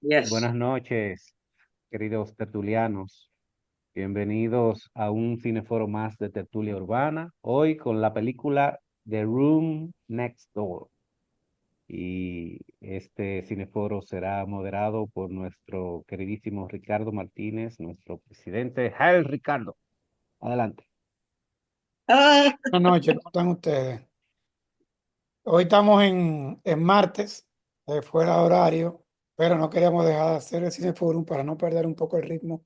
Yes. Buenas noches, queridos tertulianos. Bienvenidos a un cineforo más de Tertulia Urbana. Hoy con la película The Room Next Door. Y este cineforo será moderado por nuestro queridísimo Ricardo Martínez, nuestro presidente. ¡Hey, Ricardo! Adelante. Ah, Buenas noches, ¿cómo están ustedes? Hoy estamos en martes, fuera de horario, pero no queríamos dejar de hacer el Cineforum para no perder un poco el ritmo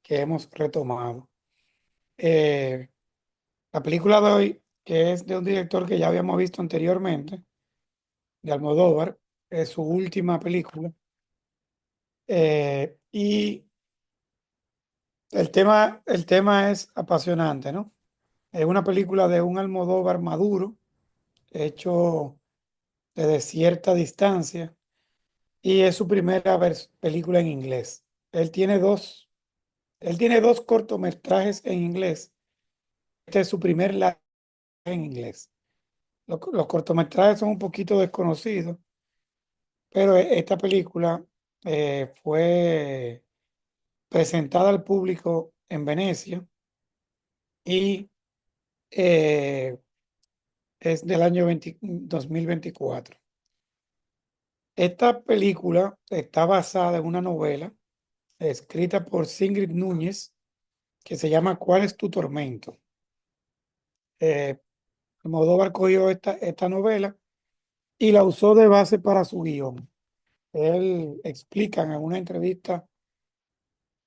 que hemos retomado. Eh, la película de hoy, que es de un director que ya habíamos visto anteriormente, de Almodóvar, es su última película, y el tema es apasionante, ¿no? Es una película de un Almodóvar maduro, hecho desde cierta distancia. Y es su primera película en inglés. Él tiene dos, él tiene dos cortometrajes en inglés. Este es su primer largo en inglés. Los cortometrajes son un poquito desconocidos, pero esta película fue presentada al público en Venecia y eh, es del año 2024. Esta película está basada en una novela escrita por Sigrid Núñez que se llama ¿Cuál es tu tormento? Eh, Almodóvar cogió esta novela y la usó de base para su guión. Él explica en una entrevista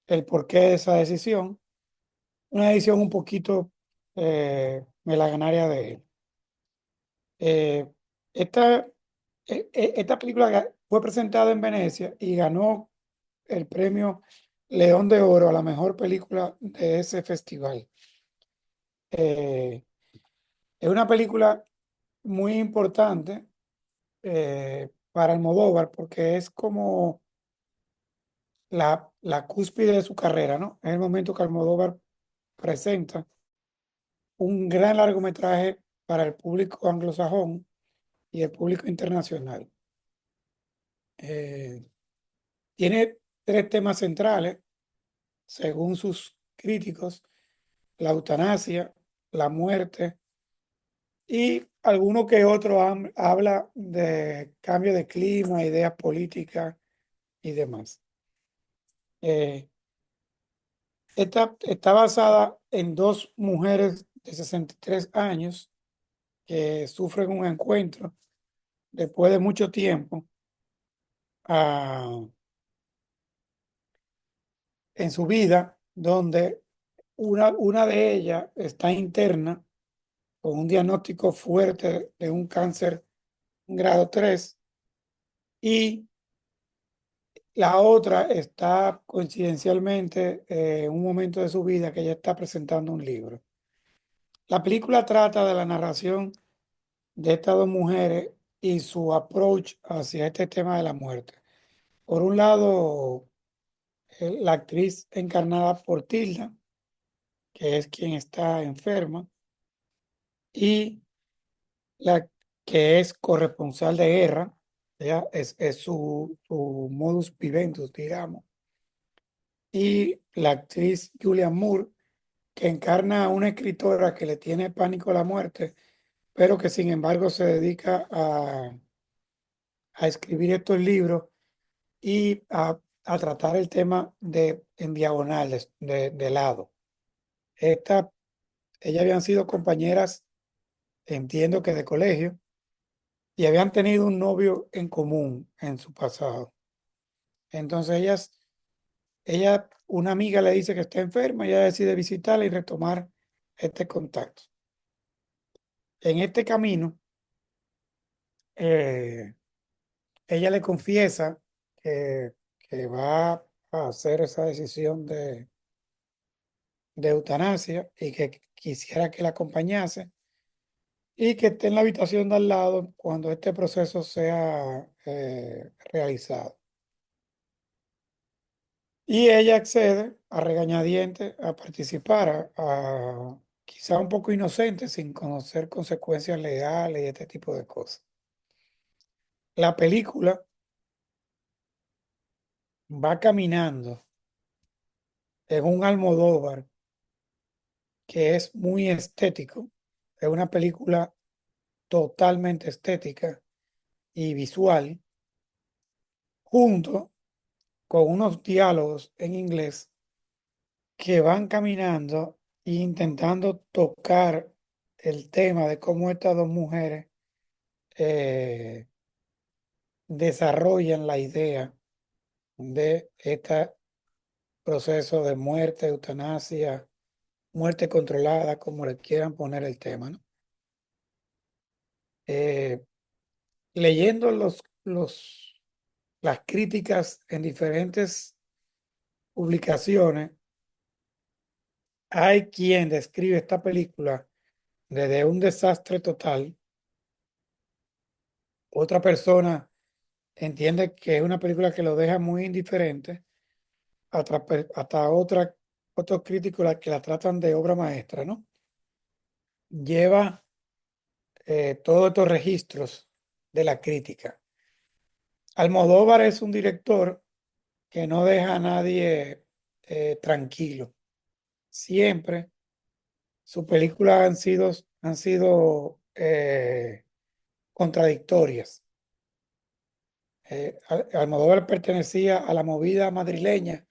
el porqué de esa decisión, una decisión un poquito melaganaria de él. Eh, esta, esta película fue presentada en Venecia y ganó el premio León de Oro a la mejor película de ese festival. Eh, es una película muy importante para Almodóvar porque es como la cúspide de su carrera, ¿no? Es el momento que Almodóvar presenta un gran largometraje para el público anglosajón y el público internacional. Eh, Tiene tres temas centrales, según sus críticos: la eutanasia, la muerte y alguno que otro habla de cambio de clima, ideas políticas y demás. Eh, Esta está basada en dos mujeres de 63 años que sufren un encuentro después de mucho tiempo ah, en su vida, donde una de ellas está interna con un diagnóstico fuerte de un cáncer grado 3 y la otra está coincidencialmente en un momento de su vida que ella está presentando un libro. La película trata de la narración de estas dos mujeres y su approach hacia este tema de la muerte. Por un lado, la actriz encarnada por Tilda, que es quien está enferma, y la que es corresponsal de guerra, ella es su modus vivendus, digamos, y la actriz Julia Moore, que encarna a una escritora que le tiene pánico a la muerte, pero que sin embargo se dedica a escribir estos libros y a tratar el tema en diagonales, de lado. Esta, ellas habían sido compañeras, entiendo que de colegio, y habían tenido un novio en común en su pasado. Entonces una amiga le dice que está enferma, ella decide visitarla y retomar este contacto. En este camino, eh, ella le confiesa que va a hacer esa decisión de eutanasia y que quisiera que la acompañase y que esté en la habitación de al lado cuando este proceso sea realizado. Y ella accede a regañadientes a participar, quizá un poco inocente, sin conocer consecuencias legales y este tipo de cosas. La película va caminando en un Almodóvar que es muy estético. Es una película totalmente estética y visual, junto con unos diálogos en inglés que van caminando e intentando tocar el tema de cómo estas dos mujeres eh, desarrollan la idea de este proceso de muerte, eutanasia, muerte controlada, como le quieran poner el tema, ¿no? Eh, leyendo las críticas en diferentes publicaciones, hay quien describe esta película desde un desastre total. Otra persona entiende que es una película que lo deja muy indiferente, hasta otros críticos que la tratan de obra maestra, ¿no? Lleva todos estos registros de la crítica. Almodóvar es un director que no deja a nadie tranquilo. Siempre sus películas han sido contradictorias. Almodóvar pertenecía a la movida madrileña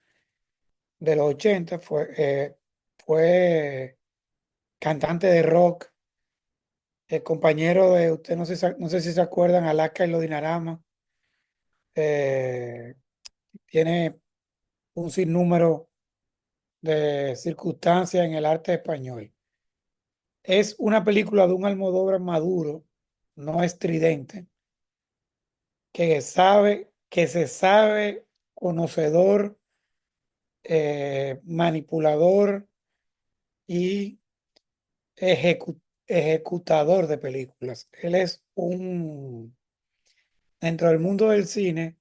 de los 80, fue cantante de rock, compañero de, usted no sé si se acuerdan, Alaska y los Dinarama. eh, Tiene un sinnúmero de circunstancias en el arte español. Es una película de un Almodóvar maduro, no estridente, que se sabe conocedor, manipulador y ejecutador de películas. Dentro del mundo del cine,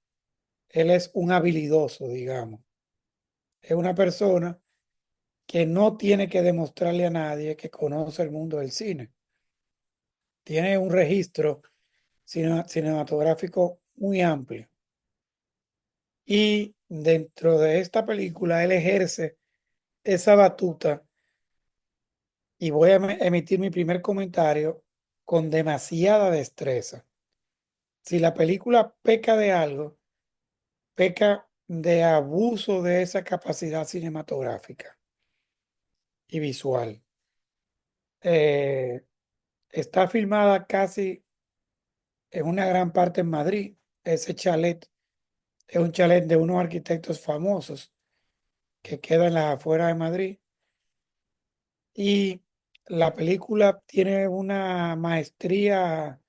él es un habilidoso, digamos. Es una persona que no tiene que demostrarle a nadie que conoce el mundo del cine. Tiene un registro cinematográfico muy amplio. Y dentro de esta película, él ejerce esa batuta y voy a emitir mi primer comentario con demasiada destreza. Si la película peca de algo, peca de abuso de esa capacidad cinematográfica y visual. Eh, Está filmada casi en una gran parte en Madrid. Ese chalet es un chalet de unos arquitectos famosos que queda en las afueras de Madrid. Y la película tiene una maestría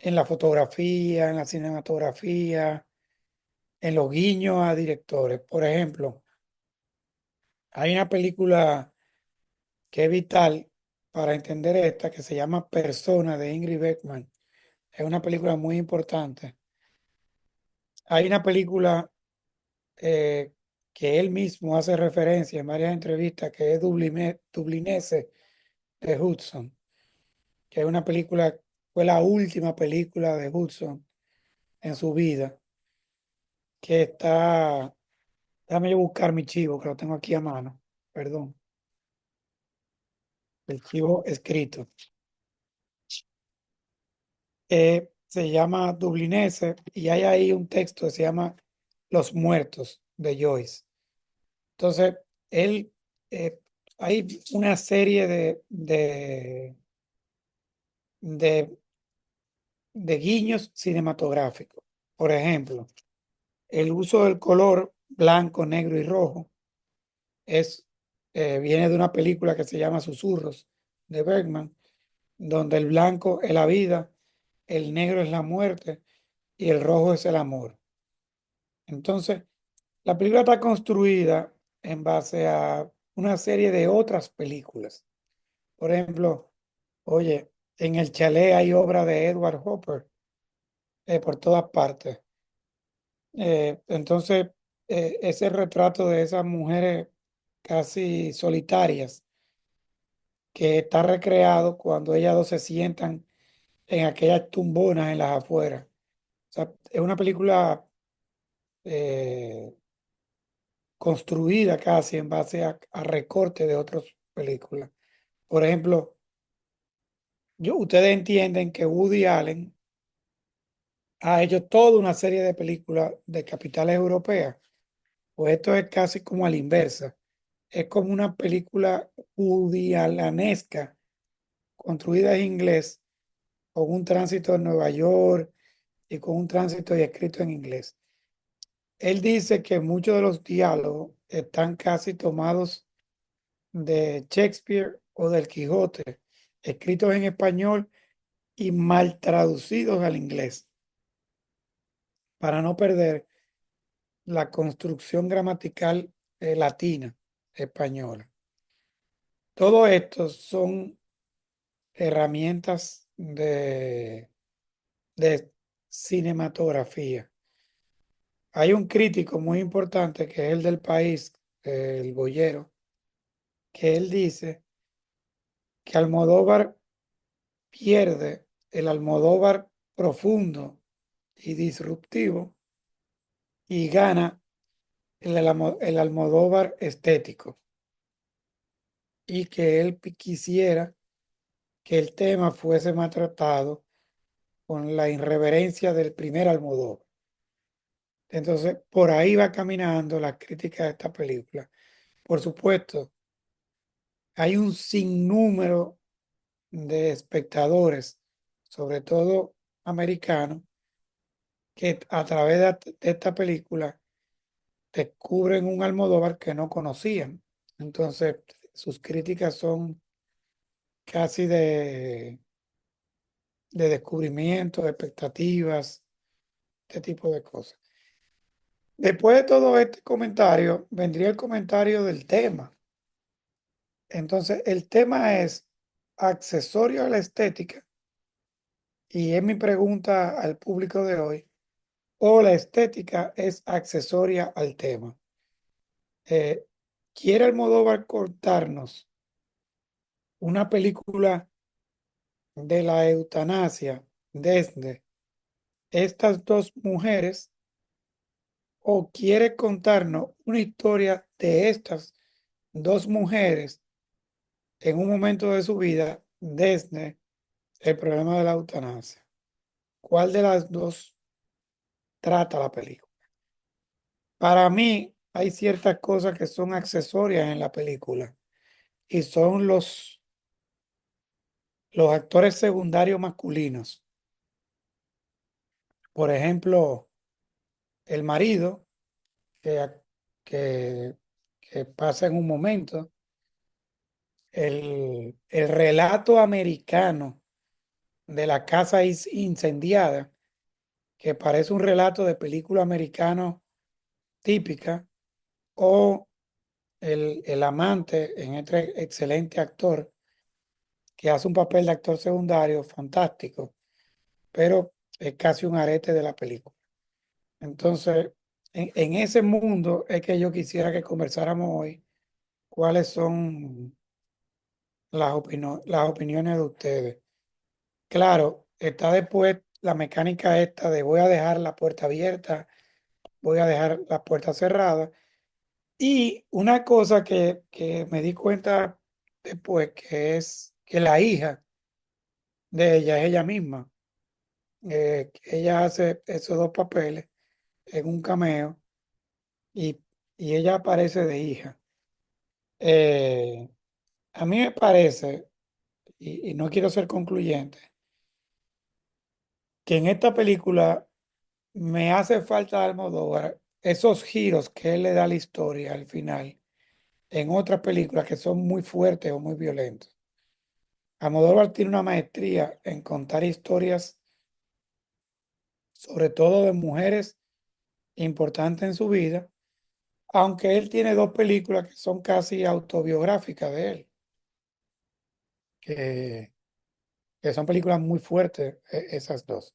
en la fotografía, en la cinematografía, en los guiños a directores. Por ejemplo, hay una película que es vital para entender esta, que se llama Persona de Ingrid Bergman. Es una película muy importante. Hay una película eh, que él mismo hace referencia en varias entrevistas, que es Dublinese de Hudson, que es una película, fue la última película de Hudson en su vida, que está, déjame yo buscar mi chivo, que lo tengo aquí a mano, perdón, el chivo escrito. Se llama Dublinese y hay ahí un texto que se llama Los Muertos de Joyce. Entonces, él, eh, hay una serie de, de guiños cinematográficos. Por ejemplo, el uso del color blanco, negro y rojo es, viene de una película que se llama Susurros de Bergman, donde el blanco es la vida, el negro es la muerte y el rojo es el amor. Entonces, la película está construida en base a una serie de otras películas. Por ejemplo, oye, en el chalet hay obra de Edward Hopper por todas partes. Entonces, ese retrato de esas mujeres casi solitarias que está recreado cuando ellas dos se sientan en aquellas tumbonas en las afueras. O sea, es una película construida casi en base a recortes de otras películas. Por ejemplo, ustedes entienden que Woody Allen ha hecho toda una serie de películas de capitales europeas. Pues esto es casi como a la inversa. Es como una película Woody Allenesca, construida en inglés, con un tránsito en Nueva York y con un tránsito y escrito en inglés. Él dice que muchos de los diálogos están casi tomados de Shakespeare o del Quijote, escritos en español y mal traducidos al inglés, para no perder la construcción gramatical latina, española. Todo esto son herramientas de cinematografía. Hay un crítico muy importante que es el del País, el Boyero, que él dice que Almodóvar pierde el Almodóvar profundo y disruptivo y gana el Almodóvar estético, y que él quisiera que el tema fuese más tratado con la irreverencia del primer Almodóvar. Entonces, por ahí va caminando la crítica de esta película. Por supuesto, hay un sinnúmero de espectadores, sobre todo americanos, que a través de esta película descubren un Almodóvar que no conocían. Entonces, sus críticas son casi de descubrimiento, de expectativas, este tipo de cosas. Después de todo este comentario, vendría el comentario del tema. Entonces, el tema es accesorio a la estética, y es mi pregunta al público de hoy, o la estética es accesoria al tema. Eh, ¿Quiere Almodóvar contarnos una película de la eutanasia desde estas dos mujeres, o quiere contarnos una historia de estas dos mujeres en un momento de su vida desde el problema de la eutanasia? ¿Cuál de las dos trata la película? Para mí hay ciertas cosas que son accesorias en la película, y son los actores secundarios masculinos. Por ejemplo, el marido que, que, que pasa en un momento, el relato americano de la casa incendiada, que parece un relato de película americano típica, o el amante en este excelente actor que hace un papel de actor secundario fantástico, pero es casi un arete de la película. Entonces, en ese mundo es que yo quisiera que conversáramos hoy cuáles son las opiniones de ustedes. Claro, está después la mecánica esta de voy a dejar la puerta abierta, voy a dejar la puerta cerrada. Y una cosa que me di cuenta después, que es que la hija de ella es ella misma. Ella hace esos dos papeles en un cameo, y, y ella aparece de hija. Eh, a mí me parece, y no quiero ser concluyente, que en esta película me hace falta Almodóvar esos giros que él le da a la historia al final en otras películas que son muy fuertes o muy violentas. Almodóvar tiene una maestría en contar historias, sobre todo de mujeres importantes en su vida, aunque él tiene dos películas que son casi autobiográficas de él, que, que son películas muy fuertes, esas dos.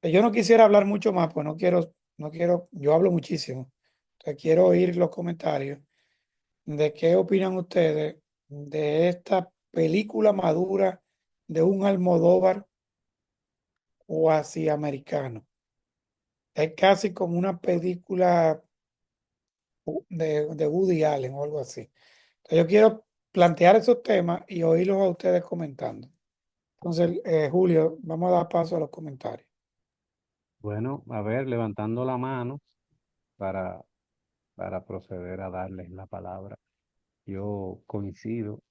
Yo no quisiera hablar mucho más, pues no quiero, yo hablo muchísimo. Entonces quiero oír los comentarios de qué opinan ustedes de esta película madura de un Almodóvar cuasi americano. Es casi como una película de Woody Allen o algo así. Entonces, yo quiero plantear esos temas y oírlos a ustedes comentando. Entonces, Julio, vamos a dar paso a los comentarios. Bueno, a ver, levantando la mano para, para proceder a darles la palabra. Yo coincido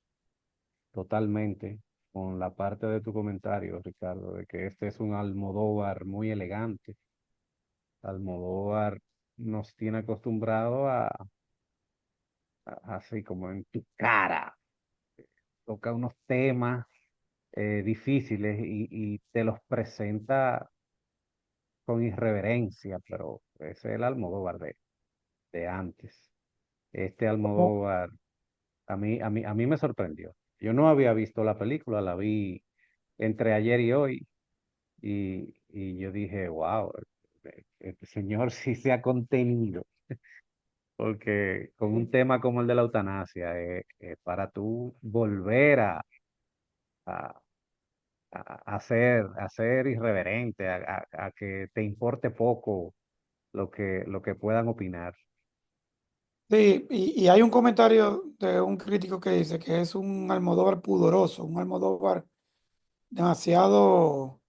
totalmente con la parte de tu comentario, Ricardo, de que este es un Almodóvar muy elegante. Almodóvar nos tiene acostumbrado así como en tu cara, toca unos temas difíciles y te los presenta con irreverencia, pero ese es el Almodóvar de antes. Este Oh, Almodóvar a mí me sorprendió. Yo no había visto la película, la vi entre ayer y hoy y yo dije, wow, este señor sí se ha contenido, porque con un tema como el de la eutanasia, para tú volver a, a ser irreverente, a que te importe poco lo que puedan opinar. sí, y hay un comentario de un crítico que dice que es un Almodóvar pudoroso, un Almodóvar demasiado,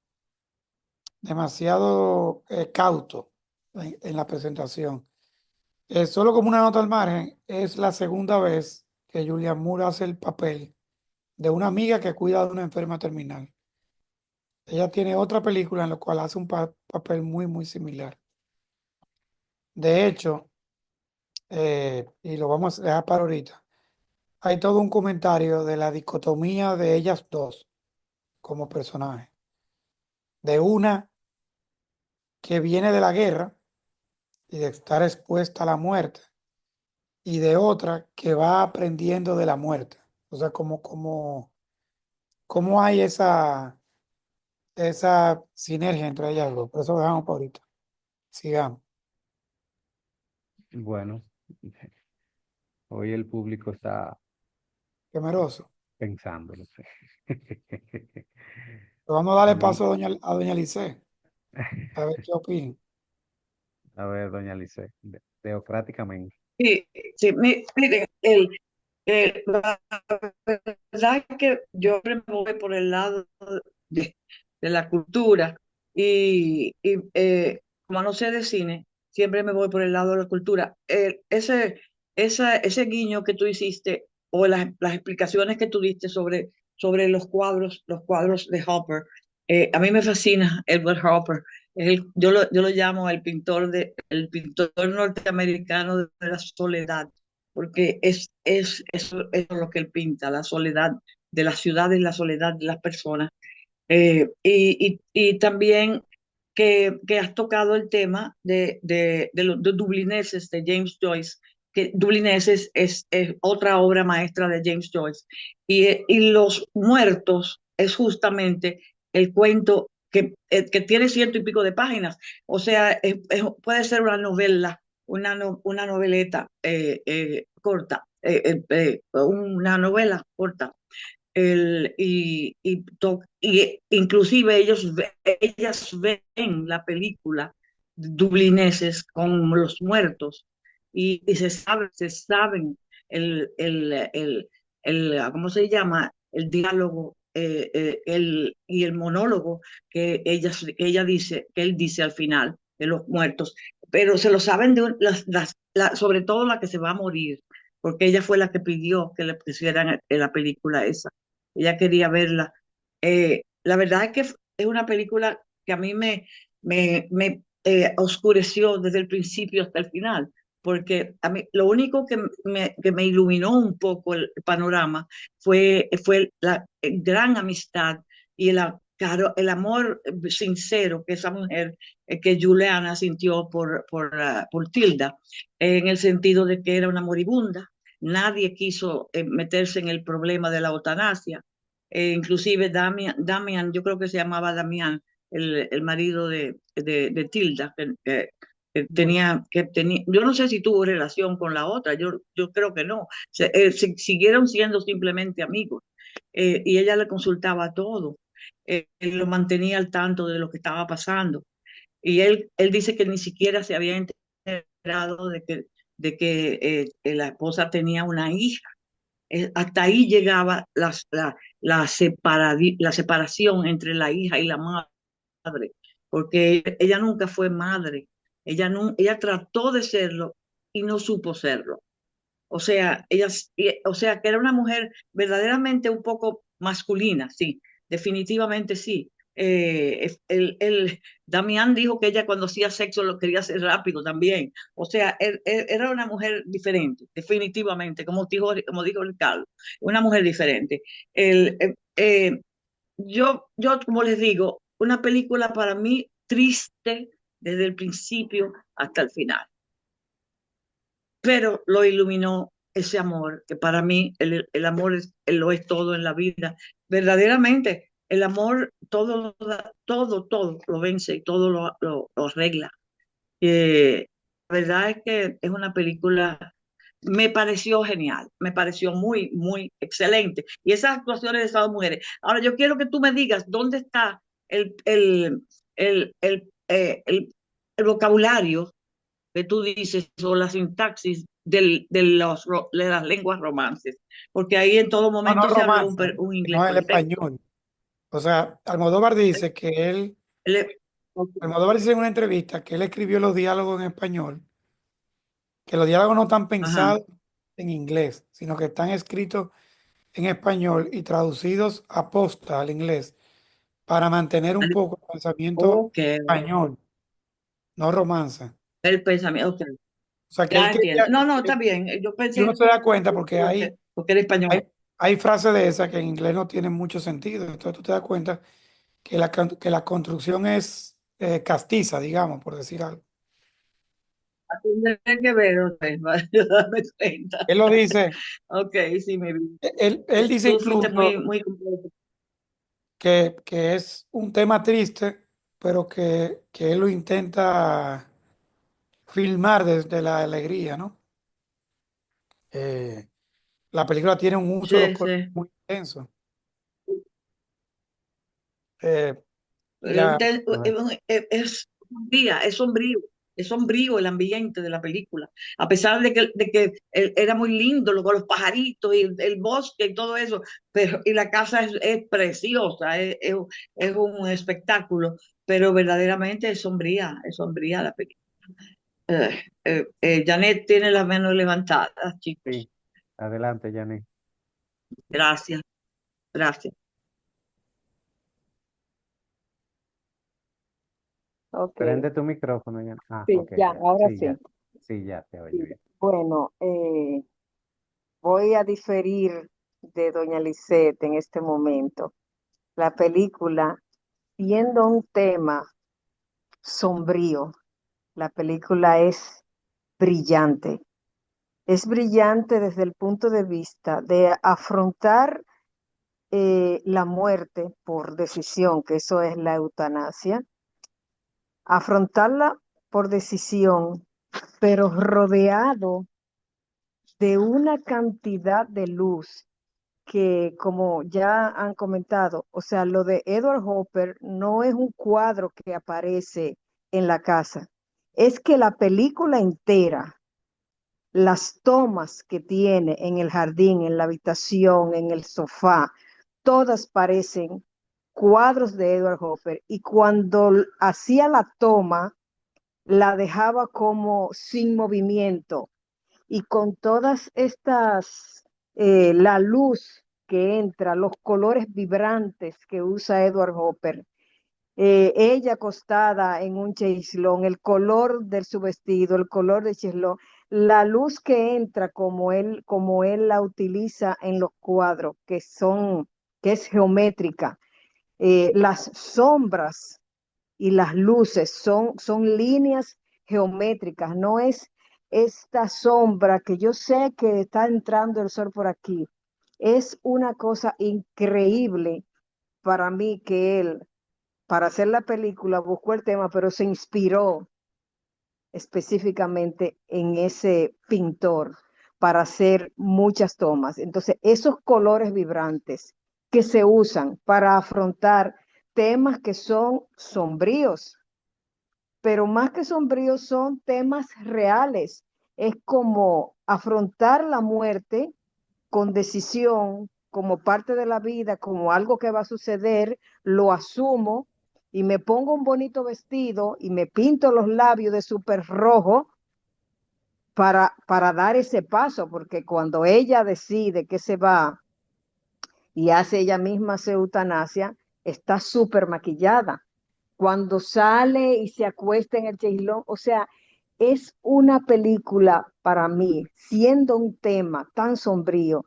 demasiado cauto en la presentación. Solo como una nota al margen, es la segunda vez que Julianne Moore hace el papel de una amiga que cuida de una enferma terminal. Ella tiene otra película en la cual hace un papel muy, muy similar. De hecho, y lo vamos a dejar para ahorita, hay todo un comentario de la dicotomía de ellas dos como personajes. De una que viene de la guerra y de estar expuesta a la muerte, y de otra que va aprendiendo de la muerte. O sea, cómo hay esa sinergia entre ellas dos. Por eso lo dejamos para ahorita. Sigamos. Bueno, hoy el público está Temeroso. pensándolo. Sí. Pero vamos a A darle mí, paso a doña Lice, a ver qué opina. a ver, doña Lice, teocráticamente. Sí, sí, miren, la verdad es que yo siempre me voy por el lado de, de la cultura y como no sé de cine, siempre me voy por el lado de la cultura. Ese guiño que tú hiciste o las explicaciones que tú diste sobre los cuadros de Hopper, a mí me fascina Edward Hopper. Yo lo llamo el pintor norteamericano de la soledad porque es lo que él pinta, la soledad de las ciudades, la soledad de las personas. Y también que has tocado el tema de los de dublineses de James Joyce, que Dublineses es otra obra maestra de James Joyce. Y Los Muertos es justamente el cuento que tiene ciento y pico de páginas. O sea, puede ser una novela, una noveleta corta, una novela corta y inclusive ellas ven la película dublineses con los muertos y se saben ¿cómo se llama? El diálogo y el monólogo que ella dice, que él dice al final de los muertos, pero se lo saben sobre todo la que se va a morir, porque ella fue la que pidió que le pusieran la película esa. Ella quería verla. La verdad es que es una película que a mí me oscureció desde el principio hasta el final, porque a mí lo único que me iluminó un poco el panorama fue la gran amistad y el amor sincero que esa mujer, que Juliana sintió por Tilda, en el sentido de que era una moribunda. Nadie quiso meterse en el problema de la eutanasia. Inclusive Damian, yo creo que se llamaba Damián, el marido de Tilda, yo no sé si tuvo relación con la otra, yo creo que no. Siguieron siendo simplemente amigos y ella le consultaba todo, él lo mantenía al tanto de lo que estaba pasando. Y él dice que ni siquiera se había enterado de que la esposa tenía una hija. Hasta ahí llegaba la separación entre la hija y la madre, porque ella nunca fue madre, ella trató de serlo y no supo serlo. O sea, o sea, que era una mujer verdaderamente un poco masculina, sí, definitivamente sí. Damián dijo que ella cuando hacía sexo lo quería hacer rápido también. O sea, era una mujer diferente, definitivamente, como dijo Ricardo, una mujer diferente. El, como les digo, una película para mí triste desde el principio hasta el final, pero lo iluminó ese amor, que para mí el amor lo es todo en la vida. Verdaderamente, el amor todo, todo lo vence y todo lo arregla. La verdad es que es una película, me pareció genial, me pareció muy, muy excelente. Y esas actuaciones de esas dos mujeres. Ahora, yo quiero que tú me digas dónde está el, el, el, el, el vocabulario que tú dices o la sintaxis de las lenguas romances, porque ahí en todo No, no momento se habló romance, un inglés sino el perfecto. español. O sea, Almodóvar dice que él, Le- Almodóvar dice en una entrevista que él escribió los diálogos en español, que los diálogos no están Ajá. pensados en inglés, sino que están escritos en español y traducidos a posta al inglés para mantener un poco el pensamiento Ok, español, no romance. el pensamiento, ok, O sea, que él ya entiendo. quería, No, no, está bien. Yo y uno pensé se da cuenta porque porque era español. hay frases de esas que en inglés no tienen mucho sentido. Entonces tú te das cuenta que que la construcción es castiza, digamos, por decir algo. Tendré que ver, ok, para yo darme cuenta. Él lo dice, Ok, sí, me vi. él dice Tú fuiste incluso muy completo. que es un tema triste, pero que él lo intenta filmar desde la alegría, ¿no? Eh, la película tiene un uso de los Sí, colores sí. muy intenso. eh, y la, Bueno, Es sombrío el ambiente de la película, a pesar de que era muy lindo, con los pajaritos y el bosque y todo eso, pero y la casa es preciosa, es un espectáculo, pero verdaderamente es sombría la película. Janet tiene las manos levantadas, chicos. sí, adelante, Janine. Gracias, gracias. Ok, Prende tu micrófono, Janine. Ah, sí, ok, ya, ya. ahora Sí, sí. ya. Sí, ya te oye Sí. bien. Bueno, voy a diferir de Doña Lisette en este momento. La película, siendo un tema sombrío, la película es brillante. Es brillante desde el punto de vista de afrontar la muerte por decisión, que eso es la eutanasia, afrontarla por decisión, pero rodeado de una cantidad de luz que, como ya han comentado, o sea, lo de Edward Hopper no es un cuadro que aparece en la casa, es que la película entera, las tomas que tiene en el jardín, en la habitación, en el sofá, todas parecen cuadros de Edward Hopper y cuando hacía la toma, la dejaba como sin movimiento y con todas estas, la luz que entra, los colores vibrantes que usa Edward Hopper, ella acostada en un chaislón, el color de su vestido, el color de chaislón, la luz que entra como él la utiliza en los cuadros, que es geométrica, las sombras y las luces son líneas geométricas, no es esta sombra que yo sé que está entrando el sol por aquí. Es una cosa increíble para mí que él, para hacer la película, buscó el tema, pero se inspiró específicamente en ese pintor para hacer muchas tomas. Entonces, esos colores vibrantes que se usan para afrontar temas que son sombríos, pero más que sombríos son temas reales es como afrontar la muerte con decisión, como parte de la vida, como algo que va a suceder, lo asumo y me pongo un bonito vestido y me pinto los labios de súper rojo para dar ese paso, porque cuando ella decide que se va y hace ella misma su eutanasia, está súper maquillada. Cuando sale y se acuesta en el chejilón, o sea, es una película para mí, siendo un tema tan sombrío,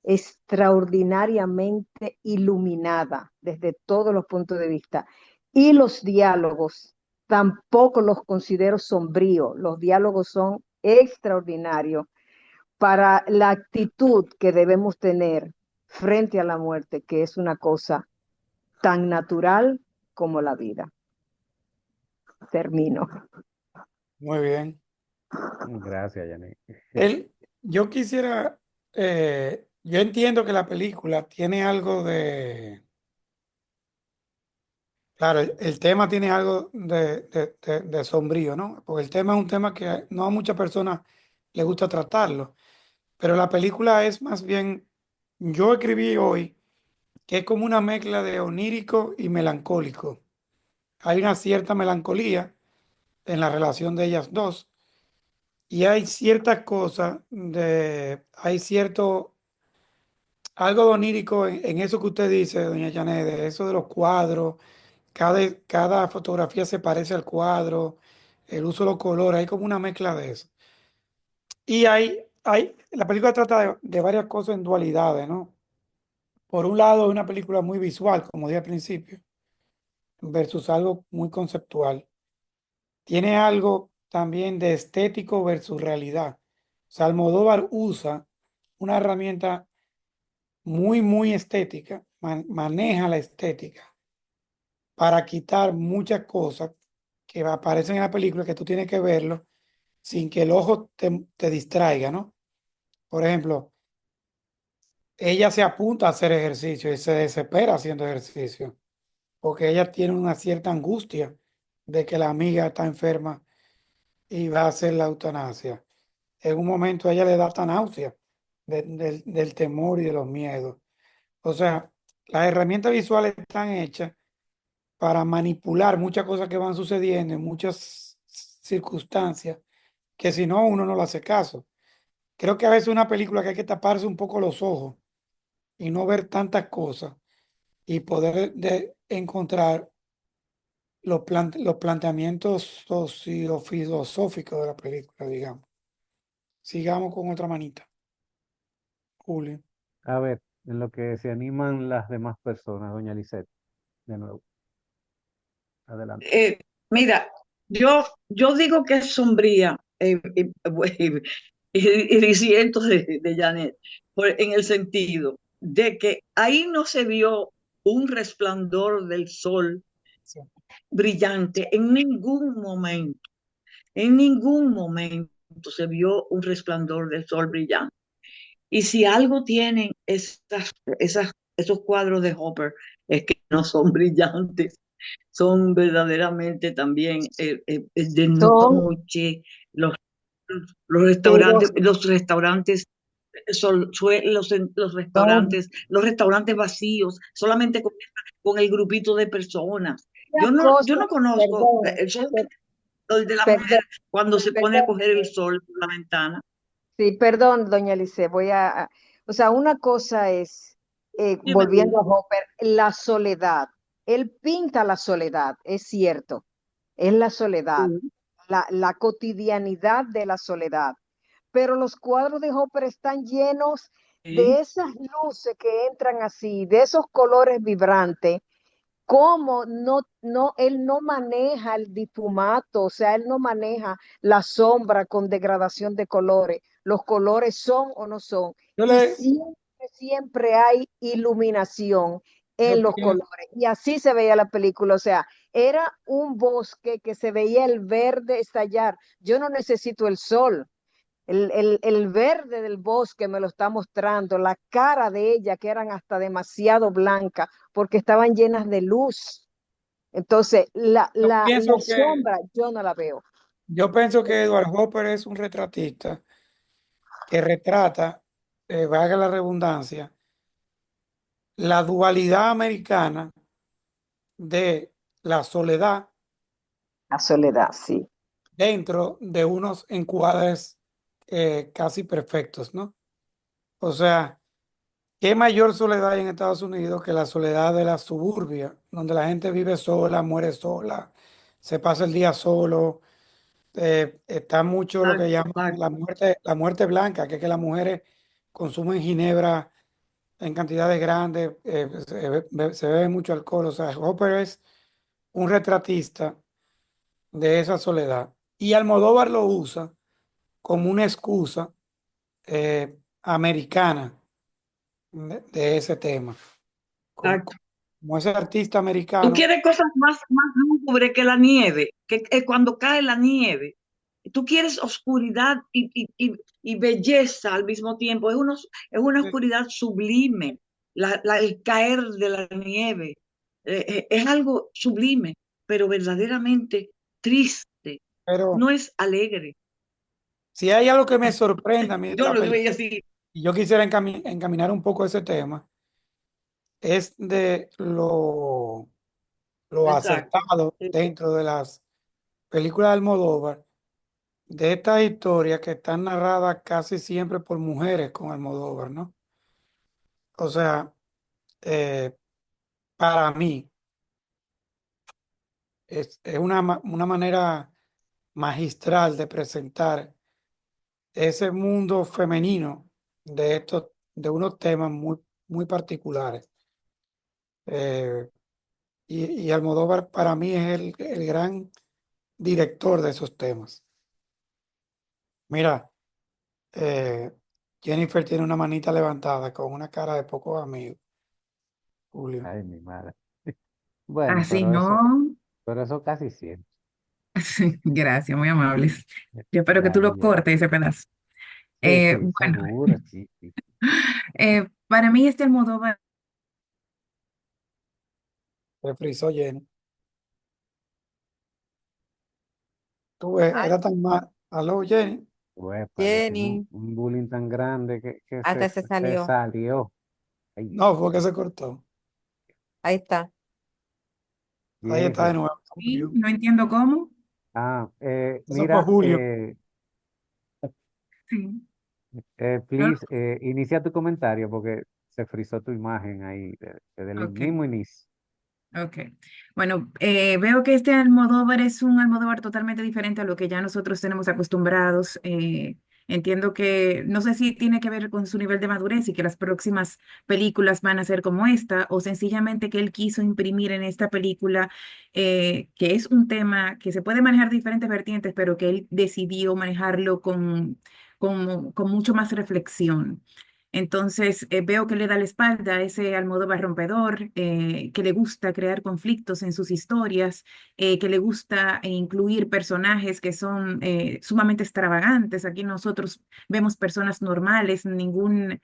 extraordinariamente iluminada desde todos los puntos de vista. Y los diálogos tampoco los considero sombríos, los diálogos son extraordinarios para la actitud que debemos tener frente a la muerte, que es una cosa tan natural como la vida. Termino. Muy bien. Gracias, Janet. Él, yo quisiera, yo entiendo que la película tiene algo de, claro, el tema tiene algo de sombrío, ¿no? Porque el tema es un tema que no a muchas personas les gusta tratarlo, pero la película es más bien, yo escribí hoy que es como una mezcla de onírico y melancólico. Hay una cierta melancolía en la relación de ellas dos y hay ciertas cosas hay cierto, algo de onírico en eso que usted dice, doña Janet, de eso de los cuadros. Cada fotografía se parece al cuadro, el uso de los colores, hay como una mezcla de eso. Y la película trata de varias cosas en dualidades, ¿no? Por un lado, es una película muy visual, como dije al principio, versus algo muy conceptual. Tiene algo también de estético versus realidad. O sea, Almodóvar usa una herramienta muy estética, maneja la estética para quitar muchas cosas que aparecen en la película que tú tienes que verlo sin que el ojo te distraiga, ¿no? Por ejemplo, ella se apunta a hacer ejercicio y se desespera haciendo ejercicio porque ella tiene una cierta angustia de que la amiga está enferma y va a hacer la eutanasia. En un momento a ella le da esta náusea del temor y de los miedos. O sea, las herramientas visuales están hechas para manipular muchas cosas que van sucediendo en muchas circunstancias que si no uno no le hace caso. Creo que a veces una película que hay que taparse un poco los ojos y no ver tantas cosas y poder encontrar los planteamientos filosóficos de la película, digamos. Sigamos con otra manita, Julio. A ver, en lo que se animan las demás personas, doña Lisette, de nuevo, adelante. Mira, yo digo que es sombría y diciendo de Janet, en el sentido de que ahí no se vio un resplandor del sol Sí. brillante en ningún momento se vio un resplandor del sol brillante. Y si algo tienen esos cuadros de Hopper, es que no son brillantes, son verdaderamente también de Son noche, los, celos, los restaurantes son los restaurantes vacíos, solamente con el grupito de personas. varias Yo cosas, no conozco perdón, solamente el de la mujer perdón, cuando se pone a perdón, coger el sol por la ventana. sí, perdón, doña Lice, o sea, una cosa es, Dime, volviendo a Hopper, la soledad. Él pinta la soledad, es cierto, es la soledad, sí, la cotidianidad de la soledad. Pero los cuadros de Hopper están llenos sí, de esas luces que entran así, de esos colores vibrantes, cómo él no maneja el difumato, o sea, él no maneja la sombra con degradación de colores. Los colores son o no son. Yo Y le, siempre hay iluminación yo en los pienso, colores. Y así se veía la película. O sea, era un bosque que se veía el verde estallar. Yo no necesito el sol. El verde del bosque me lo está mostrando, la cara de ella, que eran hasta demasiado blancas, porque estaban llenas de luz. Entonces, yo la pienso que sombra yo no la veo. Yo pienso que Edward Hopper es un retratista que retrata, valga la redundancia, la dualidad americana de la soledad La soledad, sí. dentro de unos encuadres casi perfectos, ¿no? O sea, ¿qué mayor soledad hay en Estados Unidos que la soledad de la suburbia, donde la gente vive sola, muere sola, se pasa el día solo? Está mucho lo que Exacto, llaman exacto. la muerte blanca, que es que las mujeres consumen ginebra en cantidades grandes, se bebe mucho alcohol. O sea, Hopper es un retratista de esa soledad. Y Almodóvar lo usa como una excusa americana de ese tema. Como, Exacto. como ese artista Tú americano, quieres cosas más lúgubres que la nieve, que cuando cae la nieve. Tú quieres oscuridad y belleza al mismo tiempo. Es una eh, oscuridad sublime, el caer de la nieve. Es algo sublime, pero verdaderamente triste. pero No es alegre. si hay algo que me sorprende a mí de Yo la lo veía película, así. y yo quisiera encaminar un poco ese tema, es de lo Exacto. acertado Sí. dentro de las películas de Almodóvar, de estas historias que están narradas casi siempre por mujeres con Almodóvar, ¿no? O sea, eh, para mí es una manera magistral de presentar ese mundo femenino de unos temas muy particulares. Eh, y Almodóvar para mí es el gran director de esos temas. Mira, eh, Jennifer tiene una manita levantada con una cara de pocos amigos, Julio. Ay, mi madre. Bueno, Así no. pero eso casi siempre. Gracias, muy amables. Yo espero que tú Ya, lo ya. cortes ese pedazo. Sí, sí, Bueno, seguro, sí, sí. para mí este Almodóvar, Se frizó Jenny. Tú ves, Ay, era tan mal. Aló, Jenny. Uépale, Jenny, un bullying tan grande que hasta se se salió. salió. Ay, No, fue que se cortó. Ahí está. Ahí está de Jennifer. nuevo, sí, Julio. no entiendo cómo. Eso fue Mira, Julio. Sí, no, please, inicia tu comentario porque se frizó tu imagen ahí desde el ok. mismo inicio. Ok. Bueno, veo que este Almodóvar es un Almodóvar totalmente diferente a lo que ya nosotros tenemos acostumbrados. Entiendo que, no sé si tiene que ver con su nivel de madurez y que las próximas películas van a ser como esta, o sencillamente que él quiso imprimir en esta película, que es un tema que se puede manejar de diferentes vertientes, pero que él decidió manejarlo con mucho más reflexión. Entonces, veo que le da la espalda a ese Almodóvar rompedor, que le gusta crear conflictos en sus historias, que le gusta incluir personajes que son sumamente extravagantes. Aquí nosotros vemos personas normales, ninguna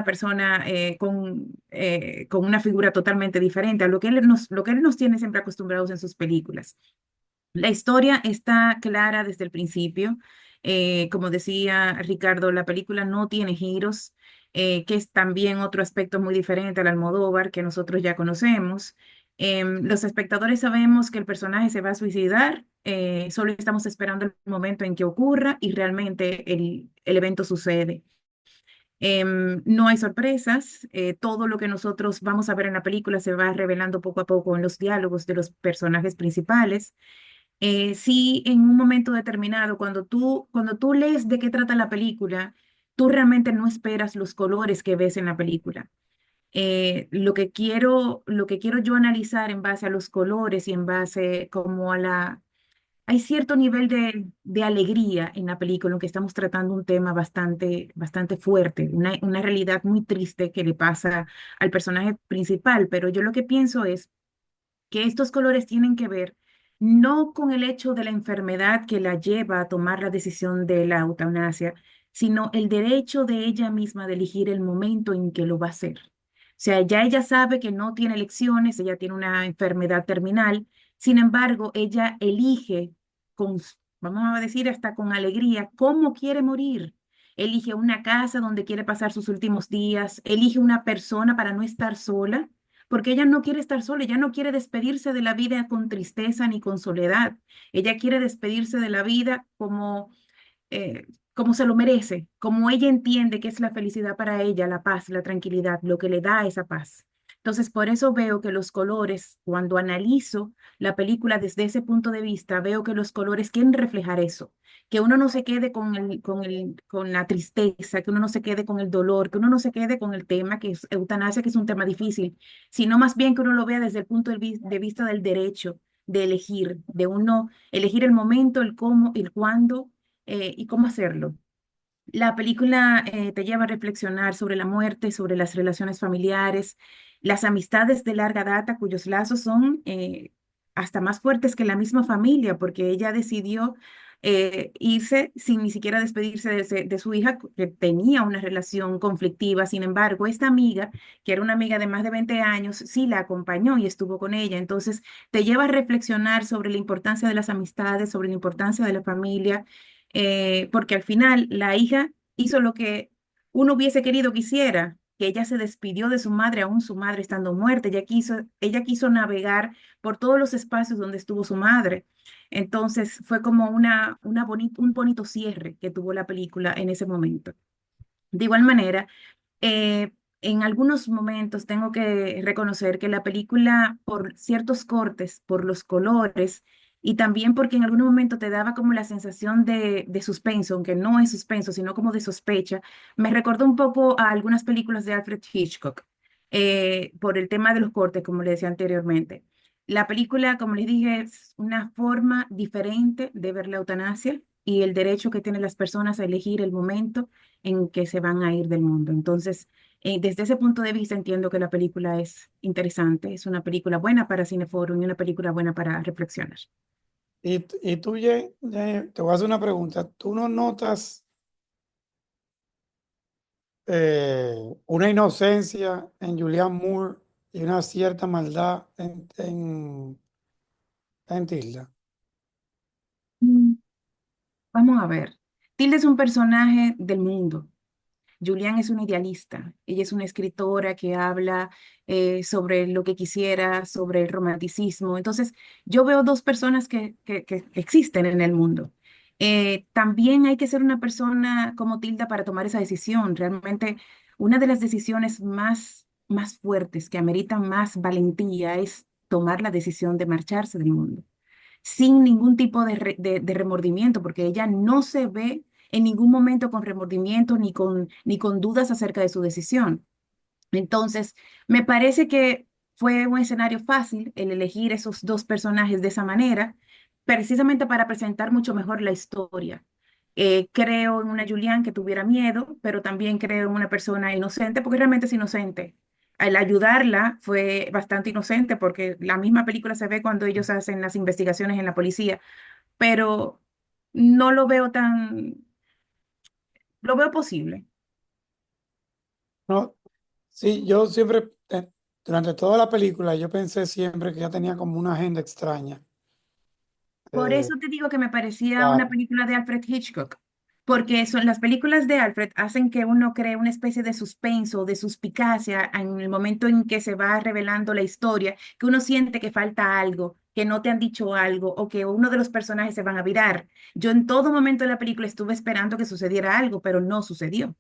persona con una figura totalmente diferente a lo que él nos tiene siempre acostumbrados en sus películas. La historia está clara desde el principio. Como decía Ricardo, la película no tiene giros, que es también otro aspecto muy diferente al Almodóvar que nosotros ya conocemos. Los espectadores sabemos que el personaje se va a suicidar, solo estamos esperando el momento en que ocurra y realmente el evento sucede. No hay sorpresas, todo lo que nosotros vamos a ver en la película se va revelando poco a poco en los diálogos de los personajes principales. Sí, en un momento determinado, cuando tú lees de qué trata la película, tú realmente no esperas los colores que ves en la película. Lo que quiero yo analizar en base a los colores y en base como a la... Hay cierto nivel de alegría en la película, en lo que estamos tratando un tema bastante, bastante fuerte, una realidad muy triste que le pasa al personaje principal, pero yo lo que pienso es que estos colores tienen que ver no con el hecho de la enfermedad que la lleva a tomar la decisión de la eutanasia, sino el derecho de ella misma de elegir el momento en que lo va a hacer. O sea, ya ella sabe que no tiene elecciones, ella tiene una enfermedad terminal, sin embargo, ella elige con vamos a decir hasta con alegría, cómo quiere morir. Elige una casa donde quiere pasar sus últimos días, elige una persona para no estar sola, porque ella no quiere estar sola, ella no quiere despedirse de la vida con tristeza ni con soledad. Ella quiere despedirse de la vida eh, como se lo merece, como ella entiende que es la felicidad para ella, la paz, la tranquilidad, lo que le da esa paz. Entonces, por eso veo que los colores, cuando analizo la película desde ese punto de vista, veo que los colores quieren reflejar eso, que uno no se quede con la tristeza, que uno no se quede con el dolor, que uno no se quede con el tema que es eutanasia, que es un tema difícil, sino más bien que uno lo vea desde el punto de vista del derecho, de elegir, de uno elegir el momento, el cómo, el cuándo y cómo hacerlo. La película te lleva a reflexionar sobre la muerte, sobre las relaciones familiares, las amistades de larga data, cuyos lazos son hasta más fuertes que la misma familia, porque ella decidió irse sin ni siquiera despedirse de su hija, que tenía una relación conflictiva. Sin embargo, esta amiga, que era una amiga de más de 20 años, sí la acompañó y estuvo con ella. Entonces, te lleva a reflexionar sobre la importancia de las amistades, sobre la importancia de la familia porque al final la hija hizo lo que uno hubiese querido que hiciera, que ella se despidió de su madre, aún su madre estando muerta. Ella quiso navegar por todos los espacios donde estuvo su madre. Entonces fue como un bonito cierre que tuvo la película en ese momento. De igual manera, eh, en algunos momentos tengo que reconocer que la película, por ciertos cortes, por los colores, y también porque en algún momento te daba como la sensación de suspenso, aunque no es suspenso, sino como de sospecha, me recordó un poco a algunas películas de Alfred Hitchcock, por el tema de los cortes, como le decía anteriormente. La película, como les dije, es una forma diferente de ver la eutanasia y el derecho que tienen las personas a elegir el momento en que se van a ir del mundo. Entonces, desde ese punto de vista entiendo que la película es interesante, es una película buena para Cineforum y una película buena para reflexionar. Y tú, te voy a hacer una pregunta. ¿Tú no notas una inocencia en Julianne Moore y una cierta maldad en Tilda? Mm, Vamos a ver. Tilda es un personaje del mundo. Julián es una idealista, ella es una escritora que habla sobre lo que quisiera, sobre el romanticismo. Entonces, yo veo dos personas que existen en el mundo. También hay que ser una persona como Tilda para tomar esa decisión. Realmente, una de las decisiones más fuertes que ameritan más valentía es tomar la decisión de marcharse del mundo sin ningún tipo de remordimiento, porque ella no se ve en ningún momento con remordimiento ni con dudas acerca de su decisión. Entonces, me parece que fue un escenario fácil el elegir esos dos personajes de esa manera, precisamente para presentar mucho mejor la historia. Creo en una Julián que tuviera miedo, pero también creo en una persona inocente, porque realmente es inocente. Al ayudarla fue bastante inocente, porque la misma película se ve cuando ellos hacen las investigaciones en la policía, pero no lo veo lo veo posible. No, sí, yo siempre, durante toda la película, yo pensé siempre que ella tenía como una agenda extraña. Por Eh, eso te digo que me parecía una claro, película de Alfred Hitchcock, porque las películas de Alfred hacen que uno cree una especie de suspenso, de suspicacia en el momento en que se va revelando la historia, que uno siente que falta algo, que no te han dicho algo o que uno de los personajes se van a virar. Yo en todo momento de la película estuve esperando que sucediera algo, pero no sucedió.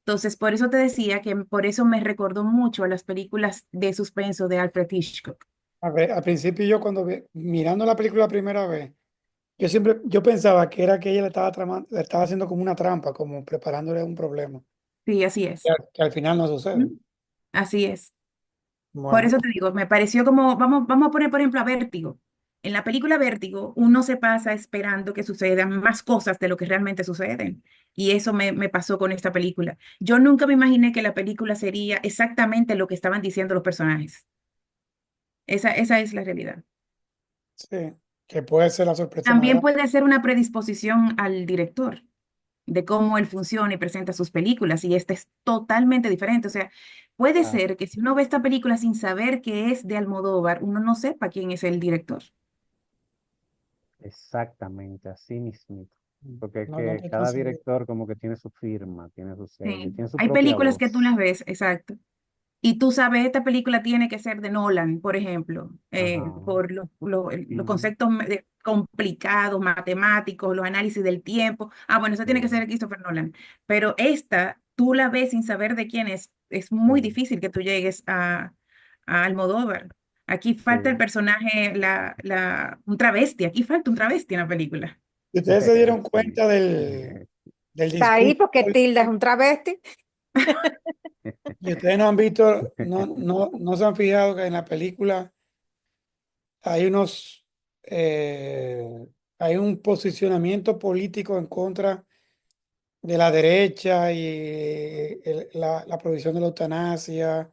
Entonces, por eso te decía que por eso me recordó mucho a las películas de suspenso de Alfred Hitchcock. a ver, al principio yo cuando mirando la película la primera vez, yo pensaba que era que ella le estaba haciendo como una trampa, como preparándole un problema, Sí, así es. que al final no sucede. Ujú. Así es. Por Bueno, eso te digo, me pareció como, vamos a poner por ejemplo a Vértigo. En la película Vértigo, uno se pasa esperando que sucedan más cosas de lo que realmente suceden. Y eso me pasó con esta película. Yo nunca me imaginé que la película sería exactamente lo que estaban diciendo los personajes. Esa es la realidad. sí, que puede ser la sorpresa más También grande. puede ser una predisposición al director de cómo él funciona y presenta sus películas, y este es totalmente diferente. O sea, puede Claro, ser que si uno ve esta película sin saber que es de Almodóvar, uno no sepa quién es el director. Exactamente, así mismito. Porque es No, no que estoy tan cada seguro. director como que tiene su firma, tiene su sello, y Sí. tiene su Hay propia películas que tú voz. las ves, exacto. Y tú sabes, esta película tiene que ser de Nolan, por ejemplo, Ajá. por los Mm, conceptos complicados, matemáticos, los análisis del tiempo. Ah, bueno, eso tiene que sí, ser Christopher Nolan. Pero esta, tú la ves sin saber de quién es. Es muy sí, difícil que tú llegues a Almodóvar. Aquí falta el sí. personaje, un travesti. Aquí falta un travesti en la película. Y ustedes se dieron Sí. cuenta del Está ahí discurso, porque Tilda es un travesti. y ustedes no han visto, no se han fijado que en la película hay eh, hay un posicionamiento político en contra de la derecha y la prohibición de la eutanasia,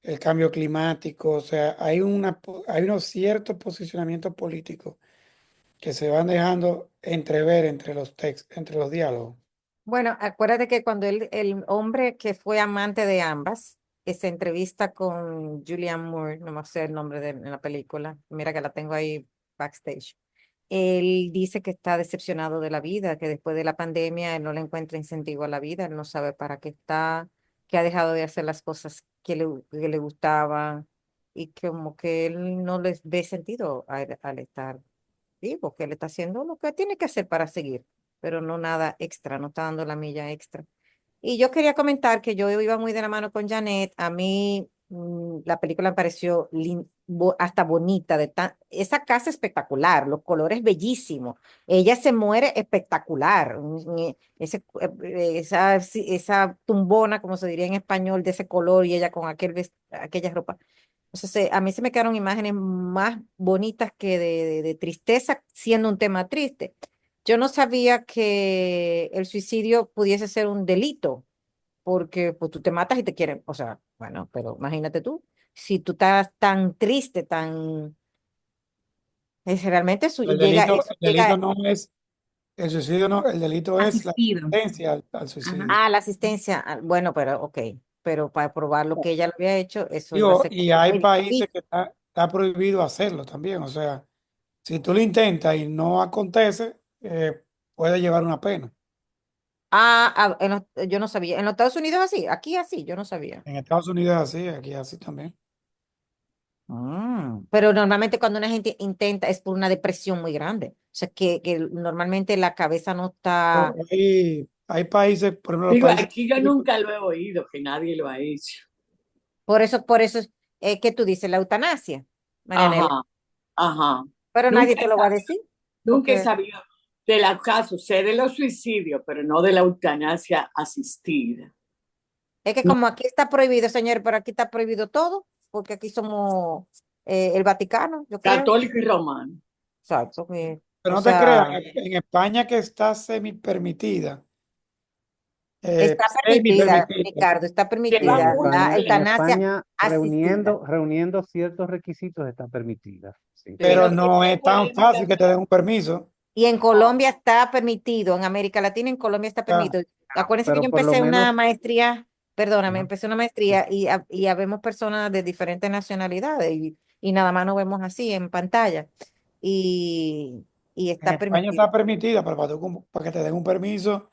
el cambio climático. O sea, hay unos ciertos posicionamientos políticos que se van dejando entrever entre los textos, entre los diálogos. Bueno, acuérdate que cuando el hombre que fue amante de ambas, que se entrevista con Julianne Moore, no me sé el nombre en la película, mira que la tengo ahí backstage. Él dice que está decepcionado de la vida, que después de la pandemia él no le encuentra incentivo a la vida, él no sabe para qué está, que ha dejado de hacer las cosas que le gustaban y que como que él no les ve sentido al estar vivo, que él está haciendo lo que tiene que hacer para seguir, pero no nada extra, no está dando la milla extra. Y yo quería comentar que yo iba muy de la mano con Janet. A mí la película me pareció hasta bonita. Esa casa espectacular, los colores bellísimos. Ella se muere espectacular. Esa tumbona, como se diría en español, de ese color y ella con aquella ropa. A mí se me quedaron imágenes más bonitas que de tristeza, siendo un tema triste. Yo no sabía que el suicidio pudiese ser un delito, porque pues tú te matas y te quieren, o sea, bueno, pero imagínate tú, si tú estás tan triste, realmente eso El delito llega no es el suicidio, no, el delito es la Asistido. asistencia al Ajá. suicidio. a la asistencia, bueno, pero ok, pero para probar lo que ella lo había hecho, eso iba a Digo, ser y hay muy países difícil. que está prohibido hacerlo también. O sea, si tú lo intentas y no acontece, puede llevar una pena. Yo no sabía, en los Estados Unidos así, aquí así, yo no sabía. En Estados Unidos es así, aquí es así también. Pero normalmente cuando una gente intenta es por una depresión muy grande. O sea, que normalmente la cabeza no Pero está. hay países, por ejemplo, los Digo, países. aquí yo nunca lo he oído, que nadie lo ha hecho. Por eso es que tú dices la eutanasia, Marianela. Ajá, ajá. Pero nadie Nunca te he lo va a sabido, decir, nunca he porque sabido del caso, sé de los suicidios, pero no de la eutanasia asistida. es que como aquí está prohibido, señor, pero aquí está prohibido todo, porque aquí somos el Vaticano, yo creo. Católico y romano. Exacto. Pero O no te creas, sea, en España que está semi permitida, está semi permitida, permitida, Ricardo, está Lleva Sí, permitida mucho la En tiempo, eutanasia España asistida. reuniendo ciertos requisitos está permitida. Sí. Sí. pero pero no tiene es tan fácil polémica. que te den un permiso. Y en Colombia está permitido, en América Latina, en Colombia está Ah, permitido. Acuérdense que Pero yo por lo empecé una menos, maestría, perdóname, ajá, empecé una maestría y habemos personas de diferentes nacionalidades y nada más nos vemos así en pantalla. Y, y en está España permitido. está permitida, pero para que te den un permiso